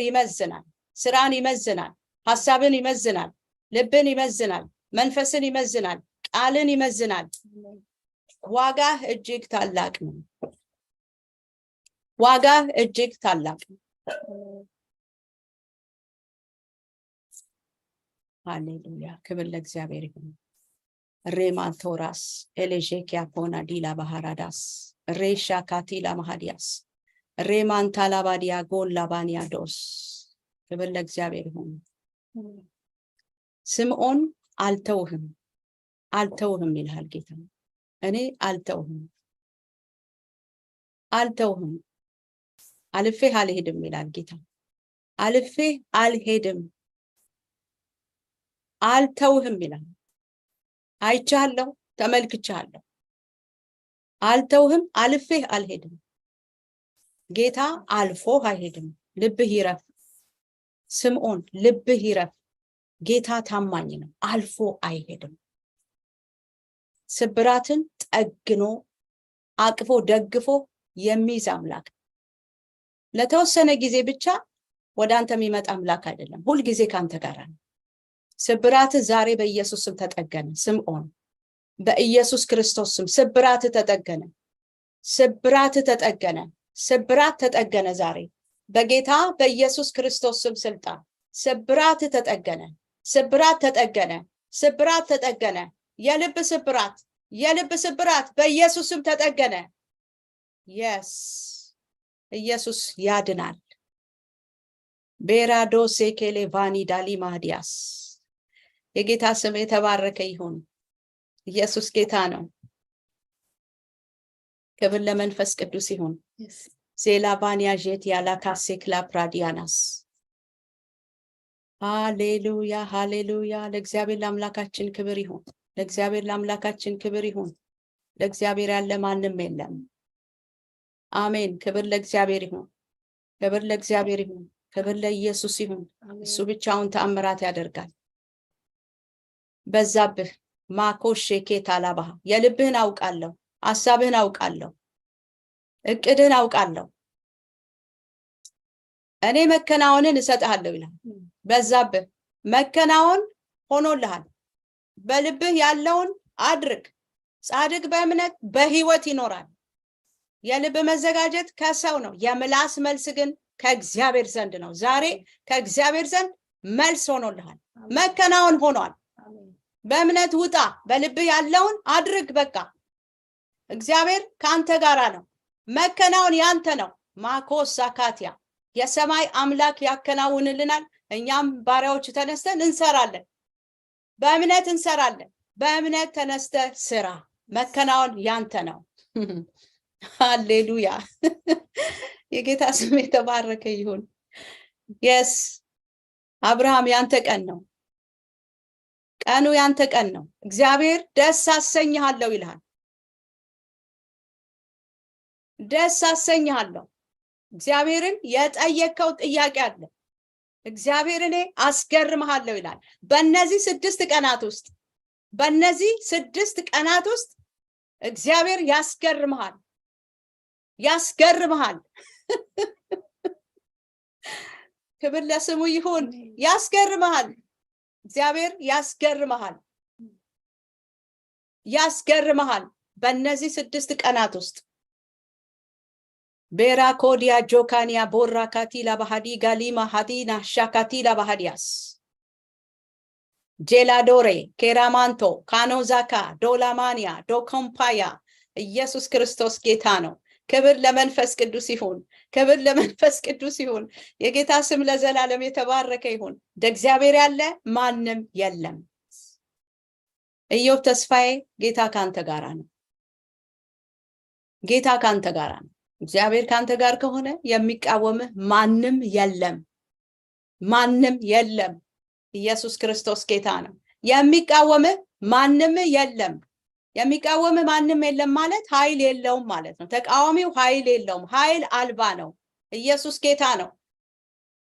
ይመዝናል ስራን ይመዝናል ሐሳብን ይመዝናል ልብን ይመዝናል መንፈስን ይመዝናል ቃልን ይመዝናል ዋጋ እጅግ ታላቅ ነው ዋጋ እጅግ ታላቅ ነው ሃሌሉያ ክብር ለእግዚአብሔር ይሁን ሬማንቶራስ ኤሌጄኪያ ኮና ዲላ ባህራዳስ ሬሻ ካቲላ ማሃዲያስ ሬማንታላባዲያ ጎላባኒያዶስ ክብር ለእግዚአብሔር ይሁን ስምዖን አልተውህም ይልሃል ጌታ እኔ አልተውህም አልፌ አልሄድም ይላል ጌታ አልፌ አልሄድም አልተውህም ይላል አይቻለሁ ተመልክቻለሁ አልተውህም አልፌ አልሄድም ጌታ አልፎ አይሄድም ልብህ ይረፍ ስምዖን ልብህ ይረፍ ጌታ ታማኝ ነው አልፎ አይሄድም ስብራትን ጠግኖ አቅፎ ደግፎ የሚይዝ አምላክ ለተወሰነ ጊዜ ብቻ ወደ አንተ የሚመጣ አምላክ አይደለም ሁሉ ጊዜ ካንተ ጋር ነው ስብራት ዛሬ በኢየሱስ ስም ተጠገነ ስምዖን በኢየሱስ ክርስቶስ ስም ስብራት ተጠገነ ስብራት ተጠገነ ዛሬ በጌታ በኢየሱስ ክርስቶስ ስም ስልጣን ስብራት ተጠገነ የልብ ስብራት በኢየሱስ ስም ተጠገነ yes ኢየሱስ ያድናል ቤራዶሴ ኬሌቫኒ ዳሊ ማዲያስ የጌታ ስም የተባረከ ይሁን ኢየሱስ ጌታ ነው ክብር ለመንፈስ ቅዱስ ይሁን ዜላባኒያ ጄት ያላካሴክላ ፕራዲያናስ ሃሌሉያ ሃሌሉያ ለእግዚአብሔር ለአምላካችን ክብር ይሁን ለእግዚአብሔር ለአምላካችን ክብር ይሁን ለእግዚአብሔር ያለ ማንም የለም አሜን ክብር ለእግዚአብሔር ይሁን ክብር ለእግዚአብሔር ይሁን ክብር ለኢየሱስ ይሁን እሱ ብቻውን ተአምራት ያደርጋል በዛብህ ማኮሼ ኬታላባ የልብህን አውቃለሁ ሐሳብህን አውቃለሁ እቅድህን አውቃለሁ እኔ መከናወንን እሰጥሃለሁ ይላል በዛብህ መከናወን ሆኖልሃል በልብህ ያለውን አድርግ ጻድቅ በእምነት በህይወት ይኖራል የልብ መዘጋጀት ከሰው ነው የምላስ መልስ ግን ከእግዚአብሔር ዘንድ ነው ዛሬ ከእግዚአብሔር ዘንድ መልስ ሆኖልሃል መከናወን ሆኗል በእምነት ውጣ በልብህ ያለውን አድርግ በቃ እግዚአብሔር ካንተ ጋራ ነው መከናወን ያንተ ነው ማኮሳ ካቲያ የሰማይ አምላክ ያከናውንልናል እኛም ባሪያዎች ተነስተን እንሰራለን በእምነት እንሰራለን በእምነት ተነስተ ስራ መከናወን ያንተ ነው ሃሌሉያ የጌታ ስም የተባረከ ይሁን yes አብርሃም ያንተ ቀን ነው ቀኑ ያንተ ቀን ነው እግዚአብሔር ደስ አሰኝሃለሁ ይላል ደስ አሰኝሃለሁ እግዚአብሔርን የጠየቀው ጥያቄ አለ እግዚአብሔር እኔ አስገርምሃለሁ ይላል በእነዚህ 6 ቀናት ውስጥ እግዚአብሔር ያስገርምሃል ክብር ለስሙ ይሁን ያስገርምሃል እግዚአብሔር ያስገርምሃል በእነዚህ 6 ቀናት ውስጥ ቤራኮዲያ ጆካኒያ ቦራካቲላ ባህዲ ጋሊማ ሃዲና ሻካቲላ ባህዲያስ ጄላዶሬ ኬራማንቶ ካኖዛካ ዶላማኒያ ዶኮምፓያ ኢየሱስ ክርስቶስ ጌታ ነው ክብር ለመንፈስ ቅዱስ ይሁን ክብር ለመንፈስ ቅዱስ ይሁን የጌታ ስም ለዘላለም የተባረከ ይሁን እግዚአብሔር ያለ ማንም የለም ኢዮብ ተስፋዬ ጌታ ካንተ ጋራ ነው ጌታ ካንተ ጋራ ነው እግዚአብሔር ካንተ ጋር ከሆነ የሚቃወምህ ማንም የለም ኢየሱስ ክርስቶስ ጌታ ነው የሚቃወምህ ማንም የለም ማለት ኃይል የለውም ማለት ነው ተቃዋሚው ኃይል የለውም ኃይል አልባ ነው ኢየሱስ ጌታ ነው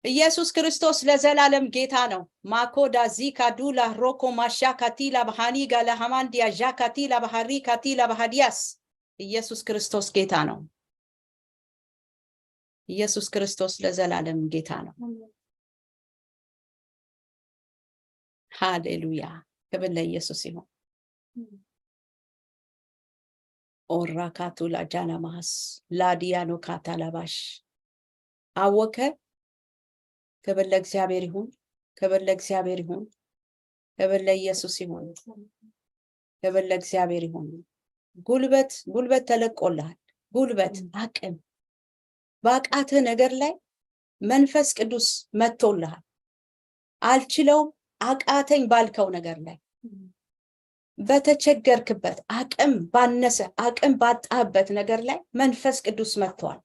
ኢየሱስ ክርስቶስ ለዘላለም ጌታ ነው ማኮዳ ዚካዱላ ሮኮ ማሻካቲላ ባህኒ ጋላ ሃማንዲያ ጃካቲላ ባህሪ ካቲላ ባህዲያስ ኢየሱስ ክርስቶስ ጌታ ነው ኢየሱስ ክርስቶስ ለዘላለም ጌታ ነው ሃሌሉያ ክብር ለኢየሱስ ይሁን ኦራካቱላ ጃናማስ ላዲያኖ ካታላባሽ አወከ ክብር ለእግዚአብሔር ይሁን ክብር ለኢየሱስ ይሁን ክብር ለእግዚአብሔር ይሁን ጉልበት ተለቆልሃል ጉልበት አቅም ባቃተ ነገር ላይ መንፈስ ቅዱስ መጥቶልሃል አልችለውም አቃተኝ ባልከው ነገር ላይ በተቸገርክበት አቅም ባነሰ አቅም ባጣበት ነገር ላይ መንፈስ ቅዱስ መጥቷል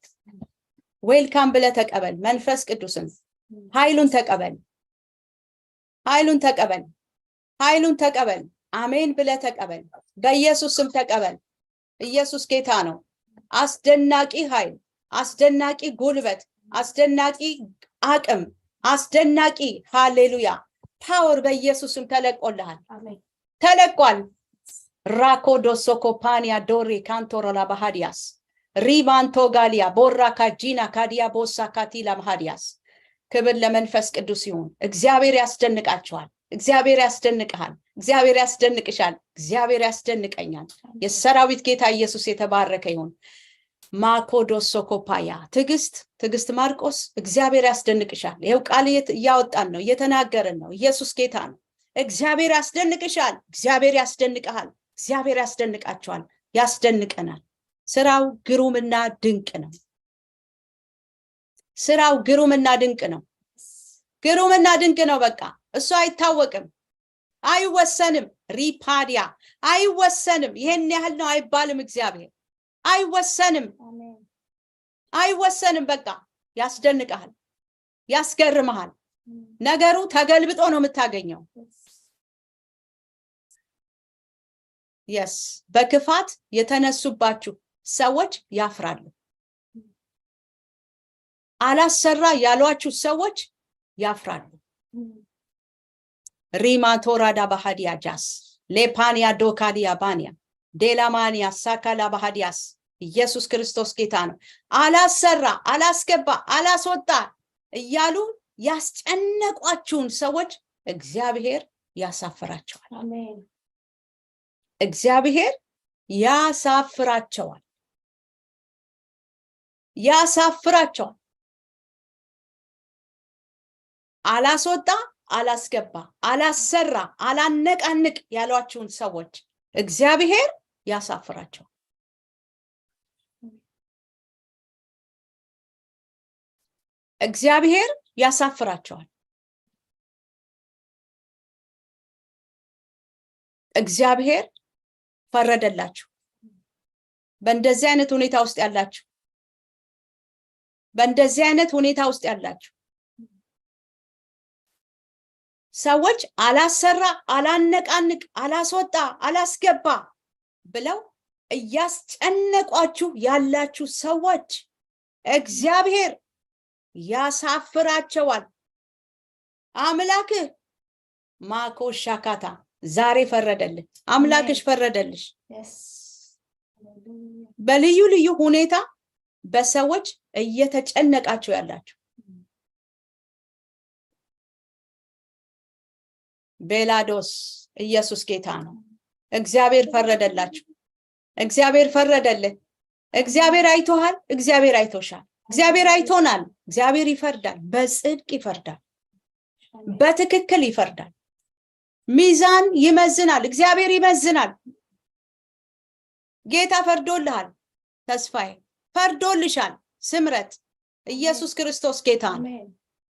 ዌልካም ብለ ተቀበል መንፈስ ቅዱስን ኃይሉን ተቀበል አሜን ብለ ተቀበል በኢየሱስ ስም ተቀበል ኢየሱስ ጌታ ነው አስደናቂ ኃይል አስደናቂ ጉልበት አስደናቂ አቅም አስደናቂ ሃሌሉያ ፓወር በኢየሱስ ስም ተለቆልሃል ተለቋል ራኮዶ ሶኮፓኒያ ዶሪ ካንቶሮላ ባህዲያስ ሪማንቶ ጋሊያ ቦራካ ጂና ካዲያ ቦሳ ካቲላ ባህዲያስ ክብር ለመንፈስ ቅዱስ ይሁን እግዚአብሔር ያስደንቃችኋል እግዚአብሔር ያስደንቅሃል እግዚአብሔር ያስደንቅሻል እግዚአብሔር ያስደንቀኛል የሰራዊት ጌታ ኢየሱስ የተባረከ ይሁን ማኮዶ ሶኮፓያ ትግስት ማርቆስ እግዚአብሔር ያስደንቅሻል ይሄው ቃል ያወጣን ነው እየተናገረን ነው ኢየሱስ ጌታ ነው እግዚአብሔር ያስደንቅሻል እግዚአብሔር ያስደንቅሃል እግዚአብሔር ያስደንቃችኋል ያስደንቀናል ስራው ግሩምና ድንቅ ነው። ስራው ግሩምና ድንቅ ነው። ግሩምና ድንቅ ነው። በቃ እሱ አይታወቅም፣ አይወሰንም። ሪፓዲያ አይወሰንም። ይሄን ያህል ነው አይባልም። እግዚአብሔር አይወሰንም፣ አይወሰንም። በቃ ያስደንቃል፣ ያስገርምሃል። ነገሩ ተገልብጦ ነው የምታገኘው። yes በክፋት የተነሱባችሁ ሰዎች ያፍራሉ። አላሰራ ያሏችሁ ሰዎች ያፍራሉ። ሪማቶራዳ ባህዲያ ጃስ ሌፓኒያ ዶካዲያ ባኒያ ዴላማኒያ ሳካላ ባህዲያስ ኢየሱስ ክርስቶስ ጌታ ነው። አላሰራ አላስገባ አላስወጣ እያሉ ያስጨነቋችሁን ሰዎች እግዚአብሔር ያሳፍራቸዋል። አሜን። እግዚአብሔር ያሳፍራቸዋል፣ ያሳፍራቸዋል። አላስወጣ አላስገባ አላሰራ አላነቃንቅ ያሏችሁን ሰዎች እግዚአብሔር ያሳፍራቸዋል። እግዚአብሔር ያሳፍራቸዋል። እግዚአብሔር ፈረደላችሁ። በእንደዚህ አይነት ሁኔታ ውስጥ ያላችሁ፣ በእንደዚህ አይነት ሁኔታ ውስጥ ያላችሁ ሰዎች አላሰራ አላነቃንቅ አላስወጣ አላስገባ ብለው እያስጨነቋችሁ ያላችሁ ሰዎች እግዚአብሔር ያሳፍራቸዋል። አምላክህ ማኮሻካታ ዛሬ ፈረደልህ። አምላክሽ ፈረደልሽ። በልዩ ልዩ ሁኔታ በሰዎች እየተጨነቃችሁ ያላችሁ ቤላዶስ ኢየሱስ ጌታ ነው። እግዚአብሔር ፈረደላችሁ። እግዚአብሔር ፈረደልህ። እግዚአብሔር አይቶሃል። እግዚአብሔር አይቶሻል። እግዚአብሔር አይቶናል። እግዚአብሔር ይፈርዳል። በጽድቅ ይፈርዳል። በትክክል ይፈርዳል። ሚዛን ይመዝናል። እግዚአብሔር ይመዝናል። ጌታ ፈርዶልሃል። ተስፋዬ ፈርዶልሻል። ስምረት ኢየሱስ ክርስቶስ ጌታ ነው።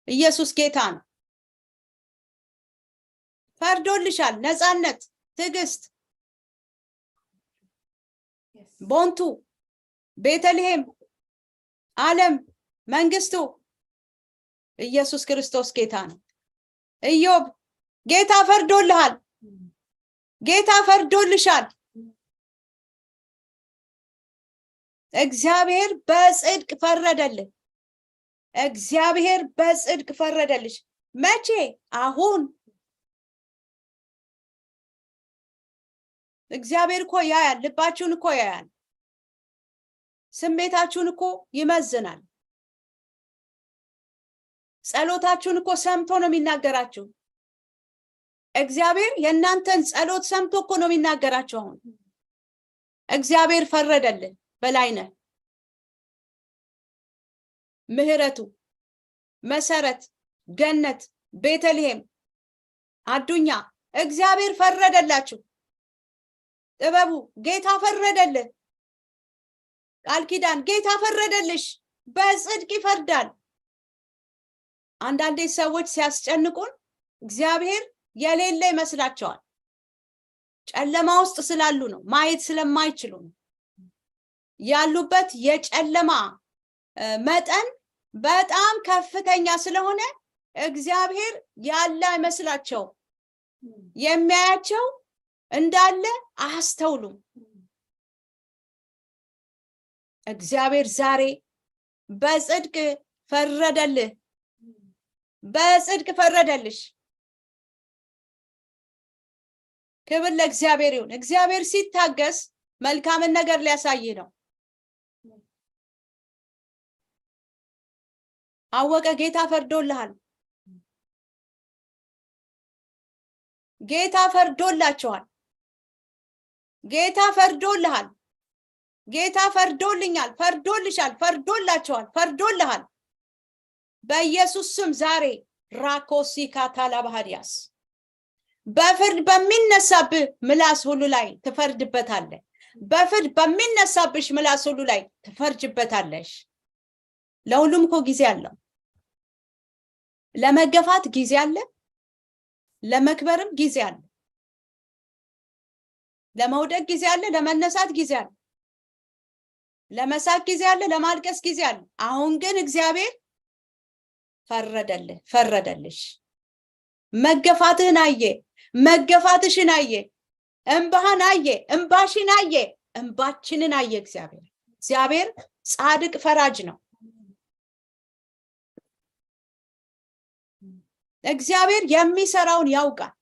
ኢየሱስ ጌታ ነው። ፈርዶልሻል። ነፃነት፣ ትዕግስት፣ ቦንቱ፣ ቤተልሔም፣ ዓለም፣ መንግስቱ ኢየሱስ ክርስቶስ ጌታ ነው። ኢዮብ ጌታ ፈርዶልሃል። ጌታ ፈርዶልሻል። እግዚአብሔር በጽድቅ ፈረደልህ። እግዚአብሔር በጽድቅ ፈረደልሽ። መቼ? አሁን። እግዚአብሔር እኮ ያያል። ልባችሁን እኮ ያያል። ስሜታችሁን እኮ ይመዝናል። ጸሎታችሁን እኮ ሰምቶ ነው የሚናገራችሁ። እግዚአብሔር የእናንተን ጸሎት ሰምቶ እኮ ነው የሚናገራችሁ። አሁን እግዚአብሔር ፈረደልህ። በላይነህ ምህረቱ፣ መሰረት፣ ገነት፣ ቤተልሔም፣ አዱኛ እግዚአብሔር ፈረደላችሁ። ጥበቡ ጌታ ፈረደልህ። ቃል ኪዳን ጌታ ፈረደልሽ። በጽድቅ ይፈርዳል። አንዳንዴ ሰዎች ሲያስጨንቁን እግዚአብሔር የሌለ ይመስላቸዋል። ጨለማ ውስጥ ስላሉ ነው፣ ማየት ስለማይችሉ ነው። ያሉበት የጨለማ መጠን በጣም ከፍተኛ ስለሆነ እግዚአብሔር ያለ አይመስላቸው። የሚያያቸው እንዳለ አያስተውሉም። እግዚአብሔር ዛሬ በጽድቅ ፈረደልህ። በጽድቅ ፈረደልሽ። ክብር ለእግዚአብሔር ይሁን። እግዚአብሔር ሲታገስ መልካምን ነገር ሊያሳይ ነው። አወቀ ጌታ ፈርዶልሃል። ጌታ ፈርዶላችኋል። ጌታ ፈርዶልሃል። ጌታ ፈርዶልኛል፣ ፈርዶልሻል፣ ፈርዶላችኋል፣ ፈርዶልሃል። በኢየሱስ ስም ዛሬ ራኮሲካታላ ባህዲያስ በፍርድ በሚነሳብህ ምላስ ሁሉ ላይ ትፈርድበታለህ። በፍርድ በሚነሳብሽ ምላስ ሁሉ ላይ ትፈርጅበታለሽ። ለሁሉም እኮ ጊዜ አለው። ለመገፋት ጊዜ አለ፣ ለመክበርም ጊዜ አለ፣ ለመውደቅ ጊዜ አለ፣ ለመነሳት ጊዜ አለ፣ ለመሳቅ ጊዜ አለ፣ ለማልቀስ ጊዜ አለ። አሁን ግን እግዚአብሔር ፈረደልሽ። መገፋትህን አየ፣ መገፋትሽን አየ፣ እንባህን አየ፣ እንባሽን አየ፣ እንባችንን አየ። እግዚአብሔር ጻድቅ ፈራጅ ነው። እግዚአብሔር የሚሰራውን ያውቃል።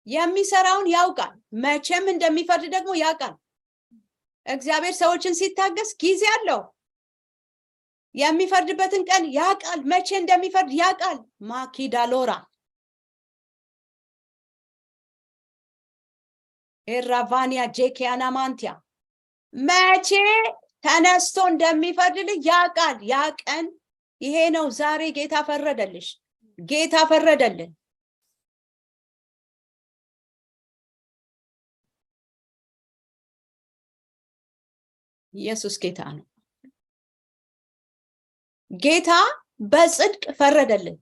የሚሰራውን ያውቃል። መቼም እንደሚፈርድ ደግሞ ያውቃል። እግዚአብሔር ሰዎችን ሲታገስ ጊዜ አለው። የሚፈርድበትን ቀን ያውቃል። መቼ እንደሚፈርድ ያውቃል። ማኪዳሎራ ኤራቫኒያ ጄኪያና ማንቲያ መቼ ተነስቶ እንደሚፈርድልህ ያውቃል። ያ ቀን ይሄ ነው። ዛሬ ጌታ ፈረደልሽ። ጌታ ፈረደልን። ኢየሱስ ጌታ ነው። ጌታ በጽድቅ ፈረደልን።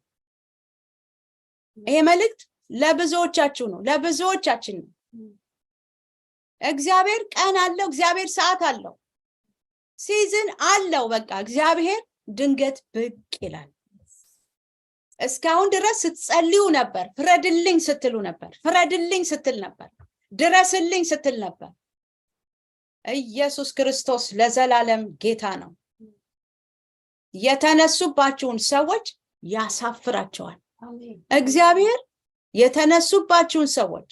ይሄ መልእክት ለብዙዎቻችሁ ነው፣ ለብዙዎቻችን ነው። እግዚአብሔር ቀን አለው፣ እግዚአብሔር ሰዓት አለው፣ ሲዝን አለው። በቃ እግዚአብሔር ድንገት ብቅ ይላል። እስካሁን ድረስ ስትጸልዩ ነበር፣ ፍረድልኝ ስትሉ ነበር፣ ፍረድልኝ ስትል ነበር፣ ድረስልኝ ስትል ነበር። ኢየሱስ ክርስቶስ ለዘላለም ጌታ ነው። የተነሱባችሁን ሰዎች ያሳፍራቸዋል። እግዚአብሔር የተነሱባችሁን ሰዎች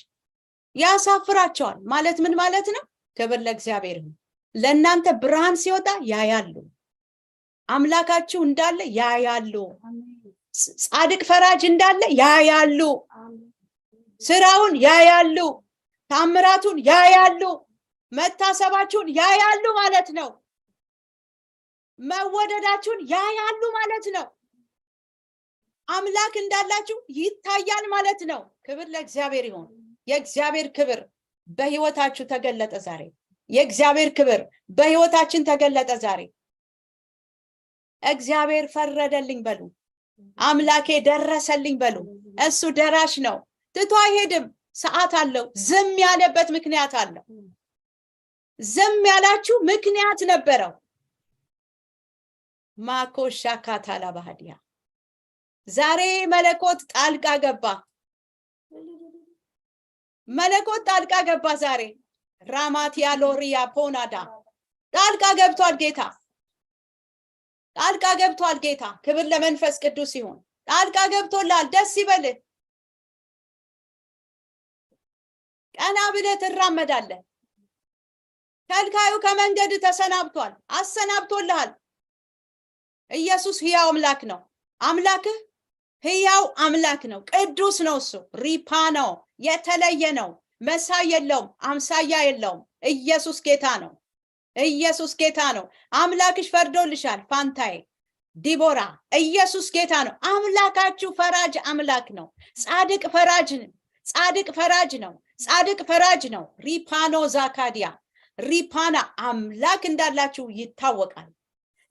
ያሳፍራቸዋል። ማለት ምን ማለት ነው? ክብር ለእግዚአብሔር ይሁን። ለእናንተ ብርሃን ሲወጣ ያያሉ። አምላካችሁ እንዳለ ያያሉ። ጻድቅ ፈራጅ እንዳለ ያያሉ። ስራውን ያያሉ። ታምራቱን ያያሉ። መታሰባችሁን ያያሉ ማለት ነው። መወደዳችሁን ያያሉ ማለት ነው። አምላክ እንዳላችሁ ይታያል ማለት ነው። ክብር ለእግዚአብሔር ይሁን። የእግዚአብሔር ክብር በህይወታችሁ ተገለጠ ዛሬ። የእግዚአብሔር ክብር በህይወታችን ተገለጠ ዛሬ። እግዚአብሔር ፈረደልኝ በሉ። አምላኬ ደረሰልኝ በሉ። እሱ ደራሽ ነው። ትቶ አይሄድም። ሰዓት አለው። ዝም ያለበት ምክንያት አለው። ዝም ያላችሁ ምክንያት ነበረው። ማኮሻካታላ ባህዲያ ዛሬ መለኮት ጣልቃ ገባ። መለኮት ጣልቃ ገባ ዛሬ። ራማቲያ ሎሪያ ፖናዳ ጣልቃ ገብቷል ጌታ። ጣልቃ ገብቷል ጌታ። ክብር ለመንፈስ ቅዱስ ይሁን። ጣልቃ ገብቶላል። ደስ ይበልህ። ቀና ብለህ ትራመዳለህ። ከልካዩ ከመንገድ ተሰናብቷል። አሰናብቶልሃል። ኢየሱስ ሕያው አምላክ ነው። አምላክህ ሕያው አምላክ ነው። ቅዱስ ነው። እሱ ሪፓኖ የተለየ ነው። መሳይ የለውም፣ አምሳያ የለውም። ኢየሱስ ጌታ ነው። ኢየሱስ ጌታ ነው። አምላክሽ ፈርዶልሻል ፋንታዬ ዲቦራ። ኢየሱስ ጌታ ነው። አምላካችሁ ፈራጅ አምላክ ነው። ጻድቅ ፈራጅ ነው። ጻድቅ ፈራጅ ነው። ጻድቅ ፈራጅ ነው። ሪፓኖ ዛካዲያ ሪፓና አምላክ እንዳላችሁ ይታወቃል።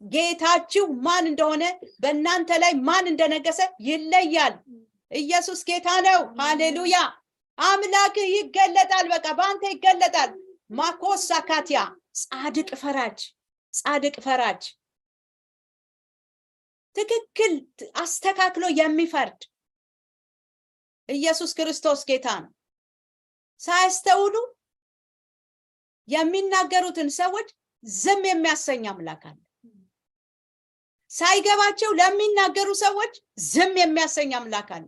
ጌታችሁ ማን እንደሆነ በእናንተ ላይ ማን እንደነገሰ ይለያል። ኢየሱስ ጌታ ነው። ሃሌሉያ። አምላክ ይገለጣል። በቃ በአንተ ይገለጣል። ማኮሳ ካቲያ ጻድቅ ፈራጅ፣ ጻድቅ ፈራጅ፣ ትክክል አስተካክሎ የሚፈርድ ኢየሱስ ክርስቶስ ጌታ ነው። ሳያስተውሉ የሚናገሩትን ሰዎች ዝም የሚያሰኝ አምላክ አለ። ሳይገባቸው ለሚናገሩ ሰዎች ዝም የሚያሰኝ አምላክ አለ።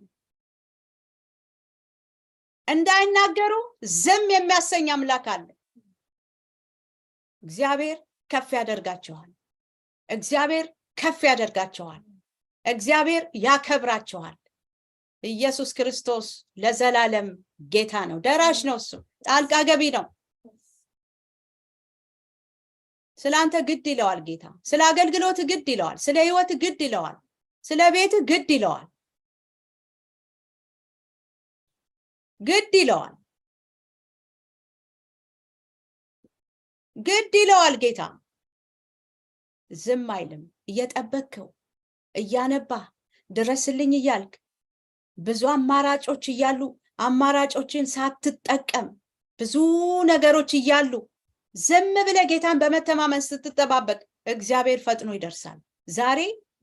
እንዳይናገሩ ዝም የሚያሰኝ አምላክ አለ። እግዚአብሔር ከፍ ያደርጋቸዋል። እግዚአብሔር ከፍ ያደርጋቸዋል። እግዚአብሔር ያከብራቸዋል። ኢየሱስ ክርስቶስ ለዘላለም ጌታ ነው። ደራሽ ነው። እሱ ጣልቃ ገቢ ነው። ስላንተ ግድ ይለዋል ጌታ። ስለ አገልግሎት ግድ ይለዋል። ስለ ህይወት ግድ ይለዋል። ስለ ቤት ግድ ይለዋል። ግድ ይለዋል ጌታ ዝም አይልም እየጠበቅከው እያነባ ድረስልኝ እያልክ ብዙ አማራጮች እያሉ አማራጮችን ሳትጠቀም ብዙ ነገሮች እያሉ ዝም ብለህ ጌታን በመተማመን ስትጠባበቅ እግዚአብሔር ፈጥኖ ይደርሳል ዛሬ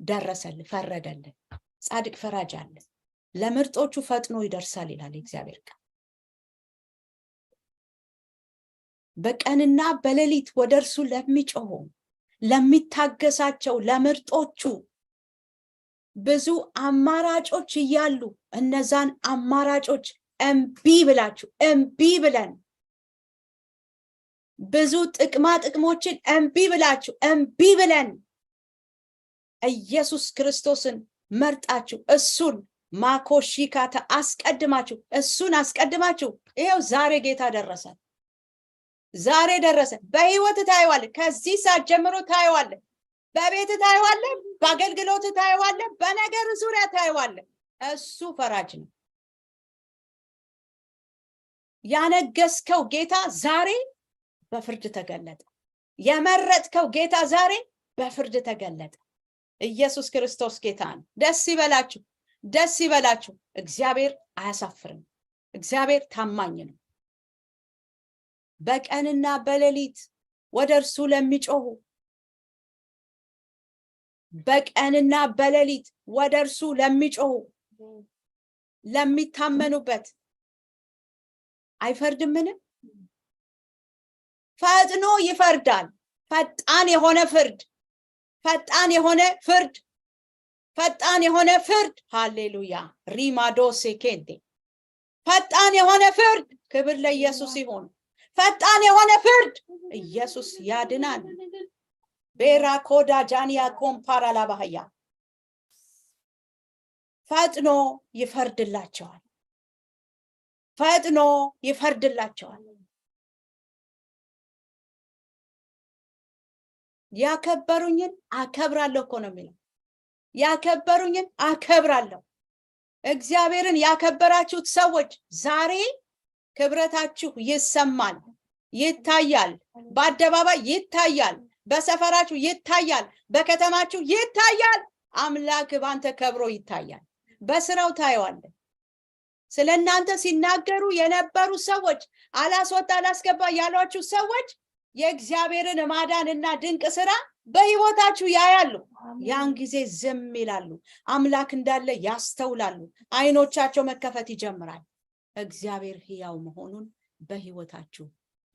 ደረሰልህ ፈረደልህ ጻድቅ ፈራጅ አለ ለምርጦቹ ፈጥኖ ይደርሳል ይላል እግዚአብሔር ቃል በቀንና በሌሊት ወደርሱ ለሚጮሁ ለሚታገሳቸው ለምርጦቹ ብዙ አማራጮች እያሉ እነዛን አማራጮች እምቢ ብለን ብዙ ጥቅሞችን እምቢ ብለን ኢየሱስ ክርስቶስን መርጣችሁ እሱን ማኮሺካታ አስቀድማችሁ ይሄው ዛሬ ጌታ ደረሰ በህይወት ታይዋለ ከዚህ ሰዓት ጀምሮ ታይዋለ በቤት ታይዋለ በአገልግሎት ታይዋለ በነገር ዙሪያ ታይዋለ እሱ ፈራጅ ነው ያነገስከው ጌታ ዛሬ በፍርድ ተገለጠ የመረጥከው ጌታ ዛሬ በፍርድ ተገለጠ ኢየሱስ ክርስቶስ ጌታ ነው ደስ ይበላችሁ እግዚአብሔር አያሳፍርም እግዚአብሔር ታማኝ ነው በቀንና በሌሊት ወደርሱ ለሚጮሁ በቀንና በሌሊት ወደርሱ ለሚጮሁ ለሚታመኑበት አይፈርድምን ፈጥኖ ይፈርዳል ፈጣን የሆነ ፍርድ ሃሌሉያ ሪማዶስ ኬንቴ ፈጣን የሆነ ፍርድ ክብር ለኢየሱስ ይሁን ፈጣን የሆነ ፍርድ ኢየሱስ ያድናል ቤራኮዳ ጃኒያ ኮምፓራ ላባህያ ፈጥኖ ይፈርድላቸዋል ያከበሩኝን አከብራለሁ እኮ ነው የሚለው ያከበሩኝን አከብራለሁ እግዚአብሔርን ያከበራችሁት ሰዎች ዛሬ ክብረታችሁ ይሰማል ይታያል በአደባባይ ይታያል በሰፈራችሁ ይታያል በከተማችሁ ይታያል አምላክ ባንተ ከብሮ ይታያል በስራው ታየዋለ ስለናንተ ሲናገሩ የነበሩ ሰዎች አላስገባ ያሏችሁ ሰዎች የእግዚአብሔርን ማዳንና ድንቅ ስራ በህይወታችሁ ያያሉ ያን ጊዜ ዝም ይላሉ አምላክ እንዳለ ያስተውላሉ አይኖቻቸው መከፈት ይጀምራል እግዚአብሔር ሕያው መሆኑን በህይወታችሁ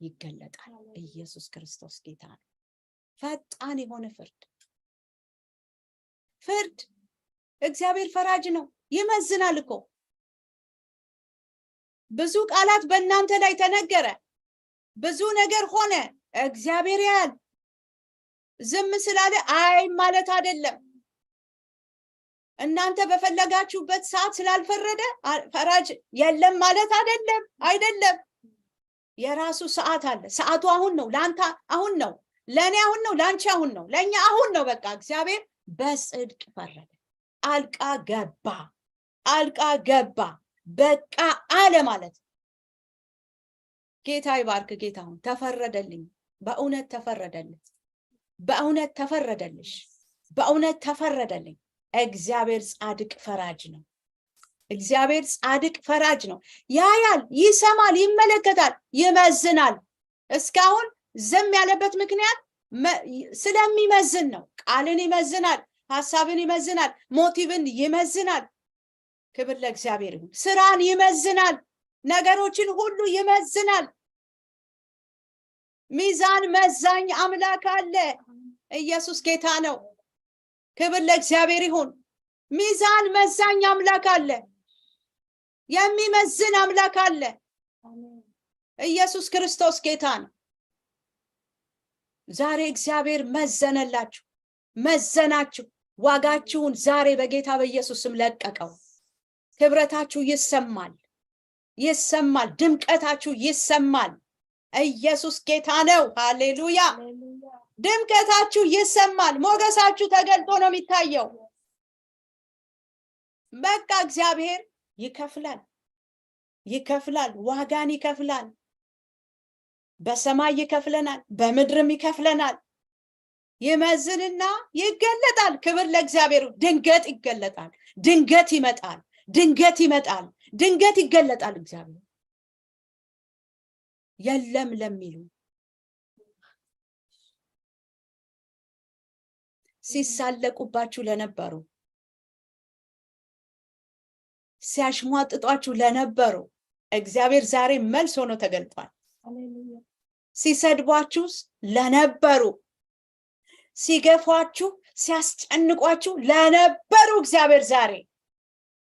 ይገለጣል ኢየሱስ ክርስቶስ ጌታ ነው ፈጣን የሆነ ፍርድ እግዚአብሔር ፈራጅ ነው ይመዝናል እኮ ብዙ ቃላት በእናንተ ላይ ተነገረ ብዙ ነገር ሆነ እግዚአብሔር ያል ዝም ስላለ አይ ማለት አይደለም እናንተ በፈለጋችሁበት ሰዓት ስላልፈረደ ፈራጅ የለም ማለት አይደለም የራሱ ሰዓት አለ ሰዓቱ አሁን ነው ላንተ አሁን ነው ለኔ አሁን ነው ላንቺ አሁን ነው ለኛ አሁን ነው በቃ እግዚአብሔር በጽድቅ ፈረደ አልቃ ገባ በቃ አለ ማለት ጌታ ይባርክ ጌታውን ተፈረደልኝ በእውነት ተፈረደልኝ እግዚአብሔር ጻድቅ ፈራጅ ነው ያያል ይሰማል ይመለከታል ይመዝናል እስካሁን ዝም ያለበት ምክንያት ስለሚመዝን ነው ቃልን ይመዝናል ሐሳብን ይመዝናል ሞቲቭን ይመዝናል ክብር ለእግዚአብሔር ይሁን ስራን ይመዝናል ነገሮችን ሁሉ ይመዝናል ሚዛን መዛኝ አምላክ አለ ኢየሱስ ጌታ ነው ክብር ለእግዚአብሔር ይሁን ሚዛን መዛኝ አምላክ አለ የሚመዝን አምላክ አለ ኢየሱስ ክርስቶስ ጌታ ነው ዛሬ እግዚአብሔር መዘናችሁ ዋጋችሁን ዛሬ በጌታ በኢየሱስ ስም ለቀቀው ክብረታችሁ ይሰማል ድምቀታችሁ ይሰማል ኢየሱስ ጌታ ነው ሃሌሉያ ድምቀታችሁ ይሰማል ሞገሳችሁ ተገልጦ ነው የሚታየው በቃ እግዚአብሔር ይከፍላል ይከፍላል፣ ዋጋን ይከፍላል። በሰማይ ይከፍለናል፣ በምድርም ይከፍለናል። ይመዝንና ይገለጣል። ክብር ለእግዚአብሔር። ድንገት ይገለጣል፣ ድንገት ይመጣል፣ ድንገት ይመጣል፣ ድንገት ይገለጣል። እግዚአብሔር የለም ለሚሉ ሲሳለቁባችሁ ለነበሩ፣ ሲያሽሟጥጧችሁ ለነበሩ እግዚአብሔር ዛሬ መልስ ሆኖ ተገልጧል። ሲሰድቧችሁ ለነበሩ፣ ሲገፏችሁ ሲያስጨንቋችሁ ለነበሩ እግዚአብሔር ዛሬ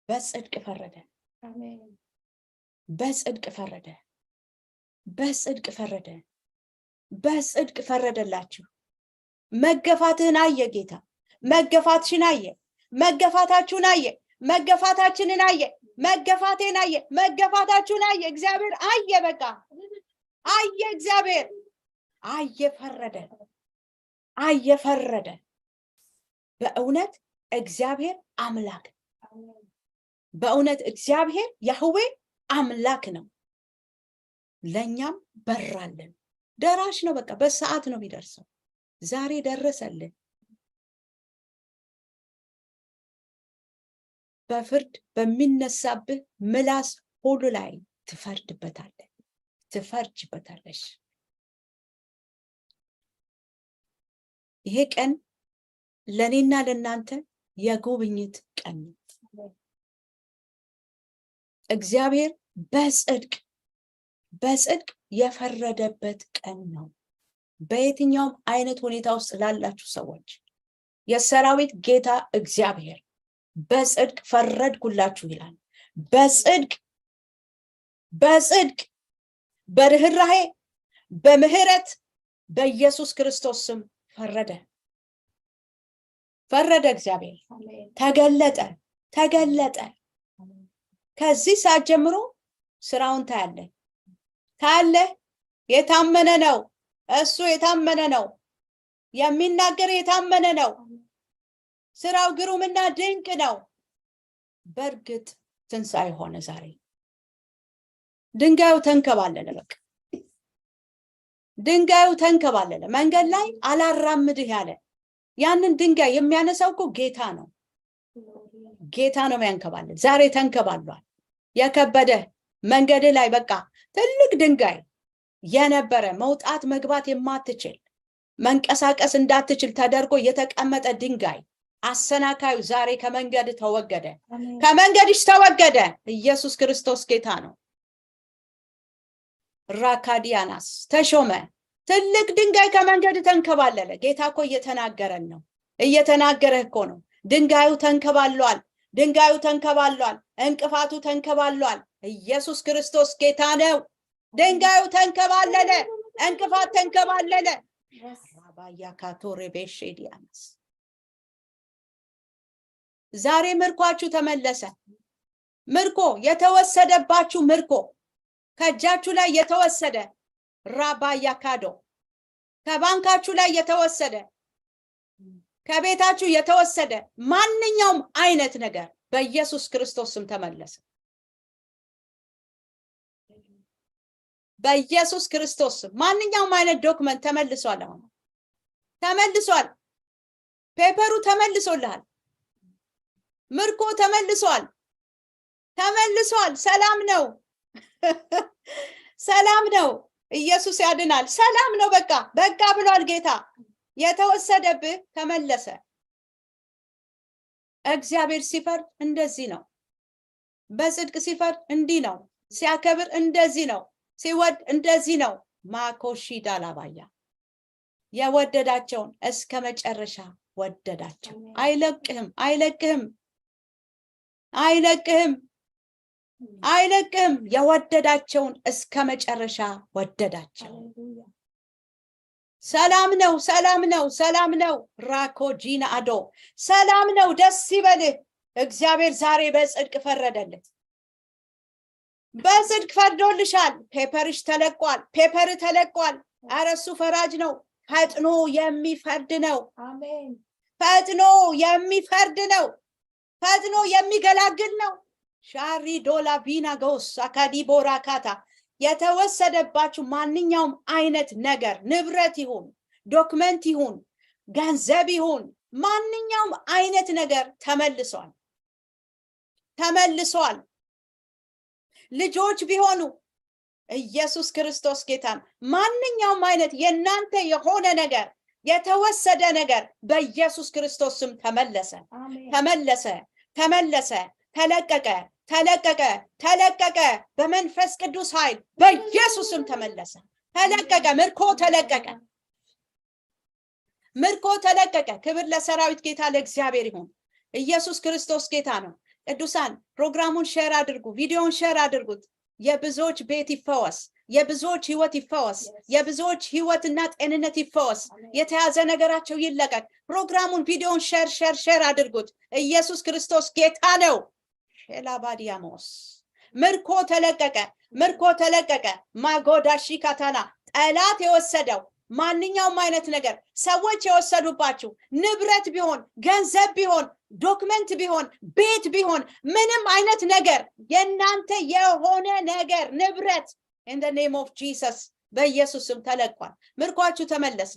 በጽድቅ ፈረደ። በጽድቅ ፈረደ። በጽድቅ ፈረደ። በጽድቅ ፈረደላችሁ። መገፋትህን አየ ጌታ። መገፋትሽን አየ። መገፋታችሁን አየ። መገፋታችንን አየ። መገፋቴን አየ። መገፋታችሁን አየ። እግዚአብሔር አየ። በቃ አየ። እግዚአብሔር አየ። ፈረደ። አየ። ፈረደ። በእውነት እግዚአብሔር አምላክ፣ በእውነት እግዚአብሔር ያህዌ አምላክ ነው። ለኛም በራለን። ደራሽ ነው። በቃ በሰዓት ነው የሚደርሰው። ዛሬ ደረሰልን። በፍርድ በሚነሳብህ ምላስ ሁሉ ላይ ትፈርድበታለህ፣ ትፈርጅበታለሽ። ይሄ ቀን ለኔና ለናንተ የጉብኝት ቀን ነው። እግዚአብሔር በጽድቅ የፈረደበት ቀን ነው። በየትኛውም አይነት ሁኔታ ውስጥ ላላችሁ ሰዎች የሰራዊት ጌታ እግዚአብሔር በጽድቅ ፈረድኩላችሁ ይላል። በጽድቅ በርህራሄ በምህረት በኢየሱስ ክርስቶስ ስም ፈረደ። እግዚአብሔር ተገለጠ። ከዚህ ሰዓት ጀምሮ ስራውን ታያለህ። የታመነ ነው እሱ፣ የታመነ ነው የሚናገር፣ የታመነ ነው። ስራው ግሩምና ድንቅ ነው። በእርግጥ ትንሣኤ ሆነ ዛሬ። ድንጋዩ ተንከባለለ። በቃ ድንጋዩ ተንከባለለ። መንገድ ላይ አላራምድህ ያለ ያንን ድንጋይ የሚያነሳው እኮ ጌታ ነው። ጌታ ነው የሚያንከባለል። ዛሬ ተንከባሏል። የከበደ መንገድ ላይ በቃ ትልቅ ድንጋይ የነበረ መውጣት መግባት የማትችል መንቀሳቀስ እንዳትችል ተደርጎ የተቀመጠ ድንጋይ አሰናካዩ ዛሬ ከመንገድ ተወገደ። ከመንገድሽ ተወገደ። ኢየሱስ ክርስቶስ ጌታ ነው። ራካዲያናስ ተሾመ። ትልቅ ድንጋይ ከመንገድ ተንከባለለ። ጌታ እኮ እየተናገረን ነው። እየተናገረህ እኮ ነው። ድንጋዩ ተንከባሏል። ድንጋዩ ተንከባሏል። እንቅፋቱ ተንከባሏል። ኢየሱስ ክርስቶስ ጌታ ነው። ድንጋዩ ተንከባለለ። እንቅፋት ተንከባለለ። ራባያካቶሬ ቤሼዲያንስ ዛሬ ምርኳችሁ ተመለሰ። ምርኮ የተወሰደባችሁ ምርኮ ከእጃችሁ ላይ የተወሰደ ራባያካዶ ከባንካችሁ ላይ የተወሰደ ከቤታችሁ የተወሰደ ማንኛውም አይነት ነገር በኢየሱስ ክርስቶስ ስም ተመለሰ። በኢየሱስ ክርስቶስ ስም ማንኛውም አይነት ዶክመንት ተመልሷል። አሁን ተመልሷል። ፔፐሩ ተመልሶልሃል። ምርኮ ተመልሷል። ሰላም ነው። ሰላም ነው። ኢየሱስ ያድናል። ሰላም ነው። በቃ ብሏል ጌታ። የተወሰደብህ ተመለሰ። እግዚአብሔር ሲፈርድ እንደዚህ ነው። በጽድቅ ሲፈርድ እንዲህ ነው። ሲያከብር እንደዚህ ነው። ሲወድ እንደዚህ ነው። ማኮሺ ዳላባያ የወደዳቸውን እስከ መጨረሻ ወደዳቸው። አይለቅህም። የወደዳቸውን እስከ መጨረሻ ወደዳቸው። ሰላም ነው። ራኮጂና አዶ ሰላም ነው። ደስ ይበልህ። እግዚአብሔር ዛሬ በጽድቅ ፈረደልህ። በጽድቅ ፈርዶልሻል። ፔፐርሽ ተለቋል። ፔፐር ተለቋል። ኧረ እሱ ፈራጅ ነው። ፈጥኖ የሚፈርድ ነው። ፈጥኖ የሚፈርድ ነው። ፈጥኖ የሚገላግል ነው። ሻሪ ዶላ ቢና ጎስ አካዲ ቦራካታ የተወሰደባችሁ ማንኛውም አይነት ነገር ንብረት ይሁን ዶክመንት ይሁን ገንዘብ ይሁን ማንኛውም አይነት ነገር ተመልሷል ተመልሷል ልጆች ቢሆኑ ኢየሱስ ክርስቶስ ጌታን ማንኛውም አይነት የናንተ የሆነ ነገር የተወሰደ ነገር በኢየሱስ ክርስቶስ ስም ተመለሰ ተመለሰ ተመለሰ ተለቀቀ ተለቀቀ ተለቀቀ በመንፈስ ቅዱስ ኃይል በኢየሱስ ስም ተመለሰ ተለቀቀ ምርኮ ተለቀቀ ምርኮ ተለቀቀ ክብር ለሰራዊት ጌታ ለእግዚአብሔር ይሁን ኢየሱስ ክርስቶስ ጌታ ነው ቅዱሳን ፕሮግራሙን ሼር አድርጉ ቪዲዮውን ሼር አድርጉት የብዙዎች ቤት ይፈወስ የብዙዎች ህይወት ይፈወስ የብዙዎች ህይወትና ጤንነት ይፈወስ የተያዘ ነገራቸው ይለቀቅ ፕሮግራሙን ቪዲዮውን ሼር አድርጉት ኢየሱስ ክርስቶስ ጌታ ነው ሼላባዲያሞስ ምርኮ ተለቀቀ ማጎዳሺ ካታና ጠላት የወሰደው ማንኛውም አይነት ነገር ሰዎች የወሰዱባችሁ ንብረት ቢሆን ገንዘብ ቢሆን ዶክመንት ቢሆን ቤት ቢሆን ምንም አይነት ነገር የናንተ የሆነ ነገር ንብረት in the name of Jesus በኢየሱስም ተለቋል ምርኮአችሁ ተመለሰ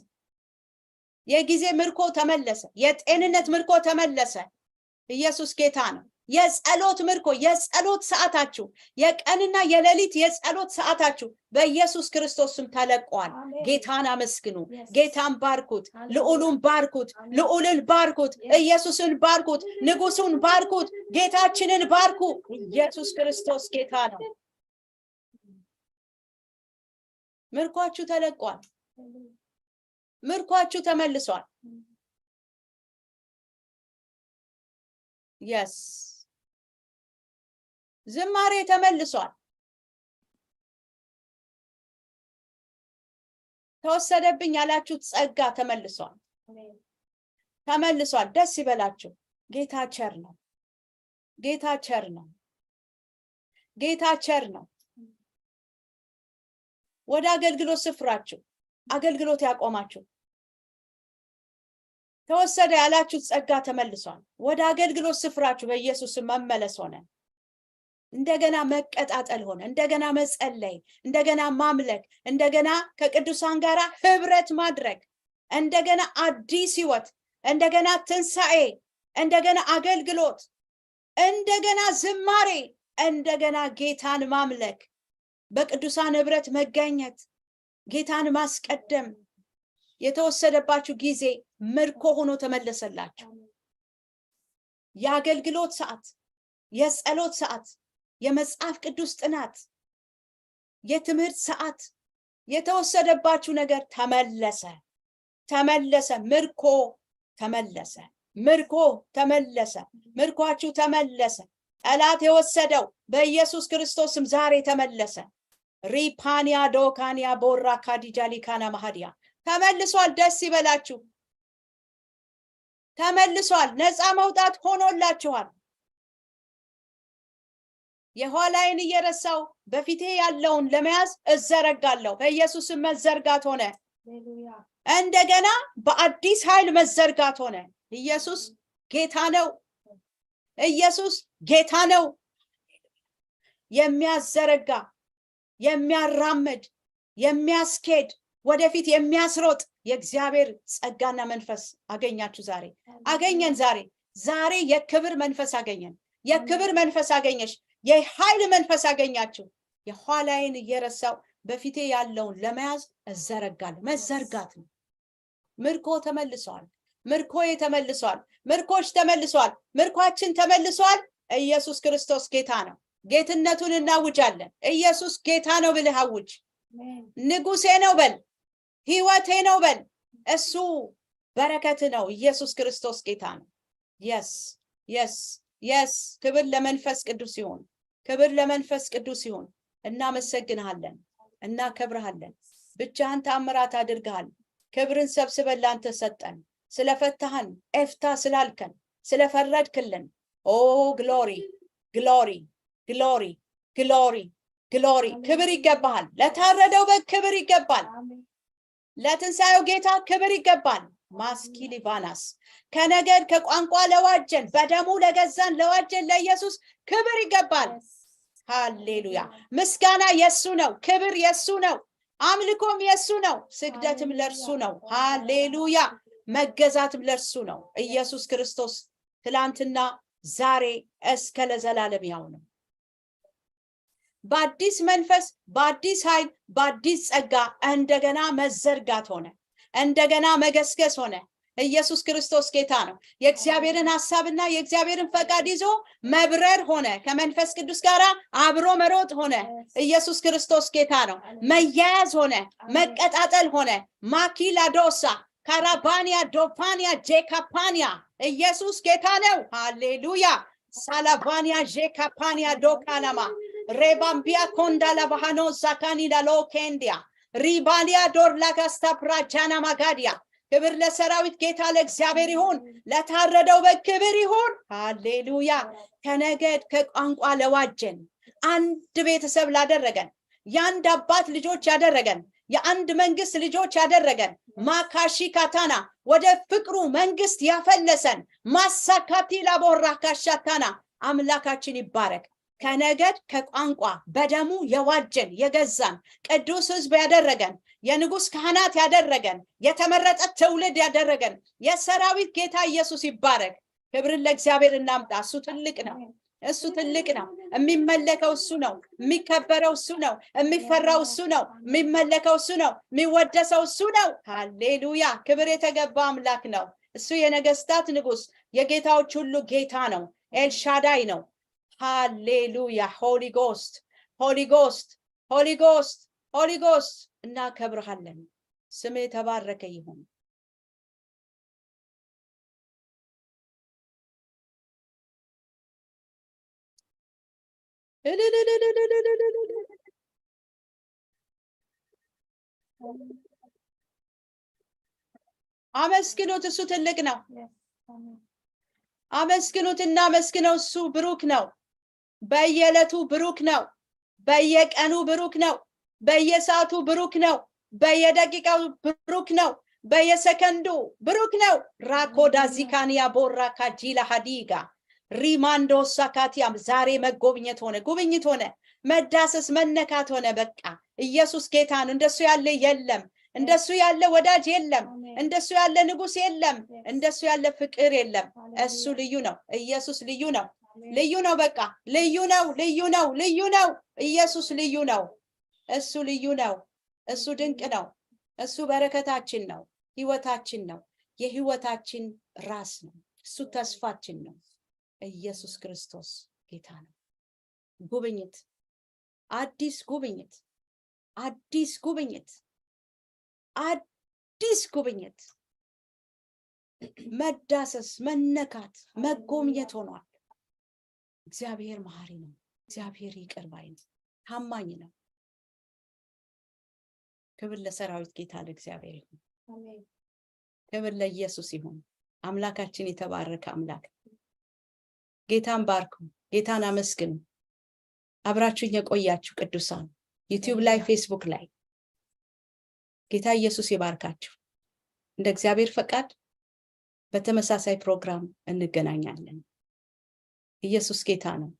የጊዜ ምርኮ ተመለሰ የጤንነት ምርኮ ተመለሰ ኢየሱስ ጌታ ነው የጸሎት ምርኮ የጸሎት ሰዓታችሁ የቀንና የሌሊት የጸሎት ሰዓታችሁ በኢየሱስ ክርስቶስም ተለቋል ጌታን አመስግኑ ጌታን ባርኩት ልዑሉን ባርኩት ልዑልን ባርኩት ኢየሱስን ባርኩት ንጉሱን ባርኩት ጌታችንን ባርኩ ኢየሱስ ክርስቶስ ጌታ ነው ምርኮአችሁ ተለቋል ምርኮአችሁ ተመልሷል yes ዝማሬ ተመልሷል ተወሰደብኝ ያላችሁት ጸጋ ተመልሷል ተመልሷል ደስ ይበላችሁ ጌታ ቸር ነው ጌታ ቸር ነው ጌታ ቸር ነው ወደ አገልግሎት ስፍራችሁ አገልግሎት ያቆማችሁ ተወሰደ ያላችሁት ጸጋ ተመልሷል ወደ አገልግሎት ስፍራችሁ በኢየሱስ መመለስ ሆነ እንደገና መቀጣጠል ሆነ እንደገና መጸለይ እንደገና ማምለክ እንደገና ከቅዱሳን ጋራ ህብረት ማድረግ እንደገና አዲስ ህይወት እንደገና ትንሳኤ እንደገና አገልግሎት እንደገና ዝማሬ እንደገና ጌታን ማምለክ በቅዱሳን ህብረት መገኘት ጌታን ማስቀደም የተወሰደባችሁ ጊዜ ምርኮ ሆኖ ተመለሰላችሁ የአገልግሎት ሰዓት የጸሎት ሰዓት የመጽሐፍ ቅዱስ ጥናት የትምህርት ሰዓት የተወሰደባችሁ ነገር ተመለሰ ምርኮ ተመለሰ ምርኮአችሁ ተመለሰ ጠላት የወሰደው በኢየሱስ ክርስቶስም ዛሬ ተመለሰ ሪፓኒያ ዶካኒያ ቦራ ካዲጃሊካና ማሃዲያ ተመልሷል ደስ ይበላችሁ ተመልሷል ነፃ መውጣት ሆኖላችኋል የኋላዬን እየረሳው በፊቴ ያለውን ለመያዝ እዘረጋለሁ በኢየሱስም መዘርጋት ሆነ እንደገና በአዲስ ኃይል መዘርጋት ሆነ ኢየሱስ ጌታ ነው ኢየሱስ ጌታ ነው የሚያዘረጋ የሚያራምድ የሚያስኬድ ወደፊት የሚያስሮጥ የእግዚአብሔር ጸጋና መንፈስ አገኛችሁ አገኘን ዛሬ የክብር መንፈስ አገኘን የክብር መንፈስ አገኘሽ የኃይል መንፈስ አገኛችሁ የኋላዬን እየረሳው በፊቴ ያለውን ለመያዝ እዘረጋለሁ መዘርጋት ነው ምርኮ ተመልሷል ምርኮዬ ተመልሷል ምርኮች ተመልሷል ምርኳችን ተመልሷል ኢየሱስ ክርስቶስ ጌታ ነው ጌትነቱን እናውጃለን ኢየሱስ ጌታ ነው ብለህ አውጅ ንጉሴ ነው በል ህይወቴ ነው በል እሱ በረከት ነው ኢየሱስ ክርስቶስ ጌታ ነው yes ክብር ለመንፈስ ቅዱስ ይሁን ክብር ለመንፈስ ቅዱስ ይሁን እናመሰግንሃለን እናከብርሃለን ብቻህን ተአምራት አድርገሃል ክብርን ሰብስበን ላንተ ሰጠን ስለፈታህን ኤፍታ ስላልከን ስለፈረድክልን ግሎሪ ክብር ይገባሃል ለታረደው በግ ክብር ይገባል ለትንሳኤው ጌታ ክብር ይገባል ማስኪሊቫናስ ከነገድ ከቋንቋ ለዋጀን በደሙ ለገዛን ለዋጀን ለኢየሱስ ክብር ይገባል። ሃሌሉያ። ምስጋና የሱ ነው፣ ክብር የሱ ነው፣ አምልኮም የሱ ነው፣ ስግደትም ለርሱ ነው። ሃሌሉያ። መገዛትም ለርሱ ነው። ኢየሱስ ክርስቶስ ትላንትና ዛሬ እስከ ለዘላለም ያው ነው። በአዲስ መንፈስ በአዲስ ኃይል በአዲስ ጸጋ እንደገና መዘርጋት ሆነ፣ እንደገና መገስገስ ሆነ። ኢየሱስ ክርስቶስ ጌታ ነው። የእግዚአብሔርን ሐሳብና የእግዚአብሔርን ፈቃድ ይዞ መብረር ሆነ፣ ከመንፈስ ቅዱስ ጋር አብሮ መሮጥ ሆነ። ኢየሱስ ክርስቶስ ጌታ ነው። መያያዝ ሆነ፣ መቀጣጠል ሆነ። ማኪላ ዶሳ ካራባኒያ ዶፓኒያ ጄካፓኒያ ኢየሱስ ጌታ ነው። ሃሌሉያ። ሳላባኒያ ጄካፓኒያ ዶካናማ ሬባምቢያ ኮንዳላ ባህኖ ዛካኒ ላሎ ኬንዲያ ሪባሊያ ዶርላጋስታ ፕራጃና ማጋዲያ ክብር ለሰራዊት ጌታ ለእግዚአብሔር ይሁን፣ ለታረደው በክብር ይሁን። ሃሌሉያ። ከነገድ ከቋንቋ ለዋጀን፣ አንድ ቤተሰብ ላደረገን፣ የአንድ አባት ልጆች ያደረገን፣ የአንድ መንግስት ልጆች ያደረገን፣ ማካሺ ካታና ወደ ፍቅሩ መንግስት ያፈለሰን፣ ማሳካቲ ላቦራ ካሻታና አምላካችን ይባረክ። ከነገድ ከቋንቋ በደሙ የዋጀን የገዛን ቅዱስ ሕዝብ ያደረገን፣ የንጉስ ካህናት ያደረገን፣ የተመረጠ ትውልድ ያደረገን የሰራዊት ጌታ ኢየሱስ ይባረክ። ክብርን ለእግዚአብሔር እናምጣ። እሱ ትልቅ ነው፣ እሱ ትልቅ ነው። የሚመለከው እሱ ነው፣ የሚከበረው እሱ ነው፣ የሚፈራው እሱ ነው፣ የሚመለከው እሱ ነው፣ የሚወደሰው እሱ ነው። ሃሌሉያ። ክብር የተገባ አምላክ ነው። እሱ የነገስታት ንጉስ የጌታዎች ሁሉ ጌታ ነው። ኤልሻዳይ ነው። ሃሌሉያ። ሆሊ ጎስት ሆሊ ጎስት ሆሊ ጎስት ሆሊ ጎስት እናከብርሃለን። ስምህ የተባረከ ይሁን። አመስግኑት፣ እሱ ትልቅ ነው። አመስግኑት፣ እናመስግነው። እሱ ብሩክ ነው። በየዕለቱ ብሩክ ነው። በየቀኑ ብሩክ ነው። በየሰዓቱ ብሩክ ነው። በየደቂቃው ብሩክ ነው። በየሰከንዱ ብሩክ ነው። ራኮዳ ዚካኒያ ቦራ ካጂላ ሀዲጋ ሪማንዶ ሳካቲያም ዛሬ መጎብኘት ሆነ፣ ጉብኝት ሆነ፣ መዳሰስ መነካት ሆነ። በቃ ኢየሱስ ጌታ ነው። እንደሱ ያለ የለም። እንደሱ ያለ ወዳጅ የለም። እንደሱ ያለ ንጉስ የለም። እንደሱ ያለ ፍቅር የለም። እሱ ልዩ ነው። ኢየሱስ ልዩ ነው። ልዩ ነው። በቃ ልዩ ነው። ልዩ ነው። ልዩ ነው። ኢየሱስ ልዩ ነው። እሱ ልዩ ነው። እሱ ድንቅ ነው። እሱ በረከታችን ነው። ህይወታችን ነው። የህይወታችን ራስ ነው። እሱ ተስፋችን ነው። ኢየሱስ ክርስቶስ ጌታ ነው። ጉብኝት፣ አዲስ ጉብኝት፣ አዲስ ጉብኝት፣ አዲስ ጉብኝት፣ መዳሰስ፣ መነካት፣ መጎብኘት ሆኗል። እግዚአብሔር መሐሪ ነው። እግዚአብሔር ይቅር ባይ ነው። ታማኝ ነው። ክብር ለሰራዊት ጌታ ለእግዚአብሔር ይሁን። ክብር ለኢየሱስ ይሁን። አምላካችን የተባረከ አምላክ። ጌታን ባርኩ፣ ጌታን አመስግኑ። አብራችሁኝ የቆያችሁ ቅዱሳን ዩቲዩብ ላይ፣ ፌስቡክ ላይ ጌታ ኢየሱስ ይባርካችሁ። እንደ እግዚአብሔር ፈቃድ በተመሳሳይ ፕሮግራም እንገናኛለን። ኢየሱስ ጌታ ነው።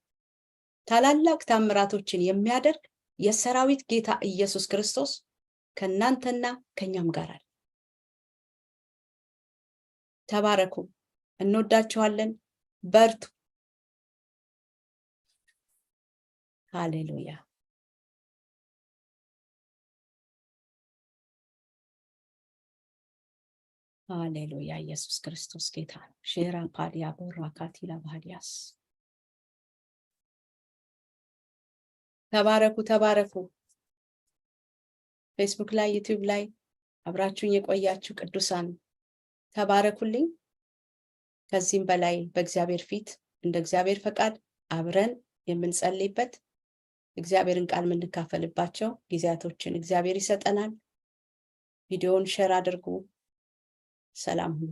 ታላላቅ ታምራቶችን የሚያደርግ የሰራዊት ጌታ ኢየሱስ ክርስቶስ ከናንተና ከኛም ጋር አለ። ተባረኩ። እንወዳችኋለን። በርቱ። ሃሌሉያ። ሃሌሉያ። ኢየሱስ ክርስቶስ ጌታ ነው። ሼራ ፓዲያ ቦራካቲላ ባህዲያስ ተባረኩ፣ ተባረኩ። ፌስቡክ ላይ፣ ዩቲዩብ ላይ አብራችሁኝ የቆያችሁ ቅዱሳን ተባረኩልኝ። ከዚህም በላይ በእግዚአብሔር ፊት እንደ እግዚአብሔር ፈቃድ አብረን የምንጸልይበት እግዚአብሔርን ቃል የምንካፈልባቸው ጊዜያቶችን እግዚአብሔር ይሰጠናል። ቪዲዮውን ሼር አድርጉ። ሰላም ሁኑ።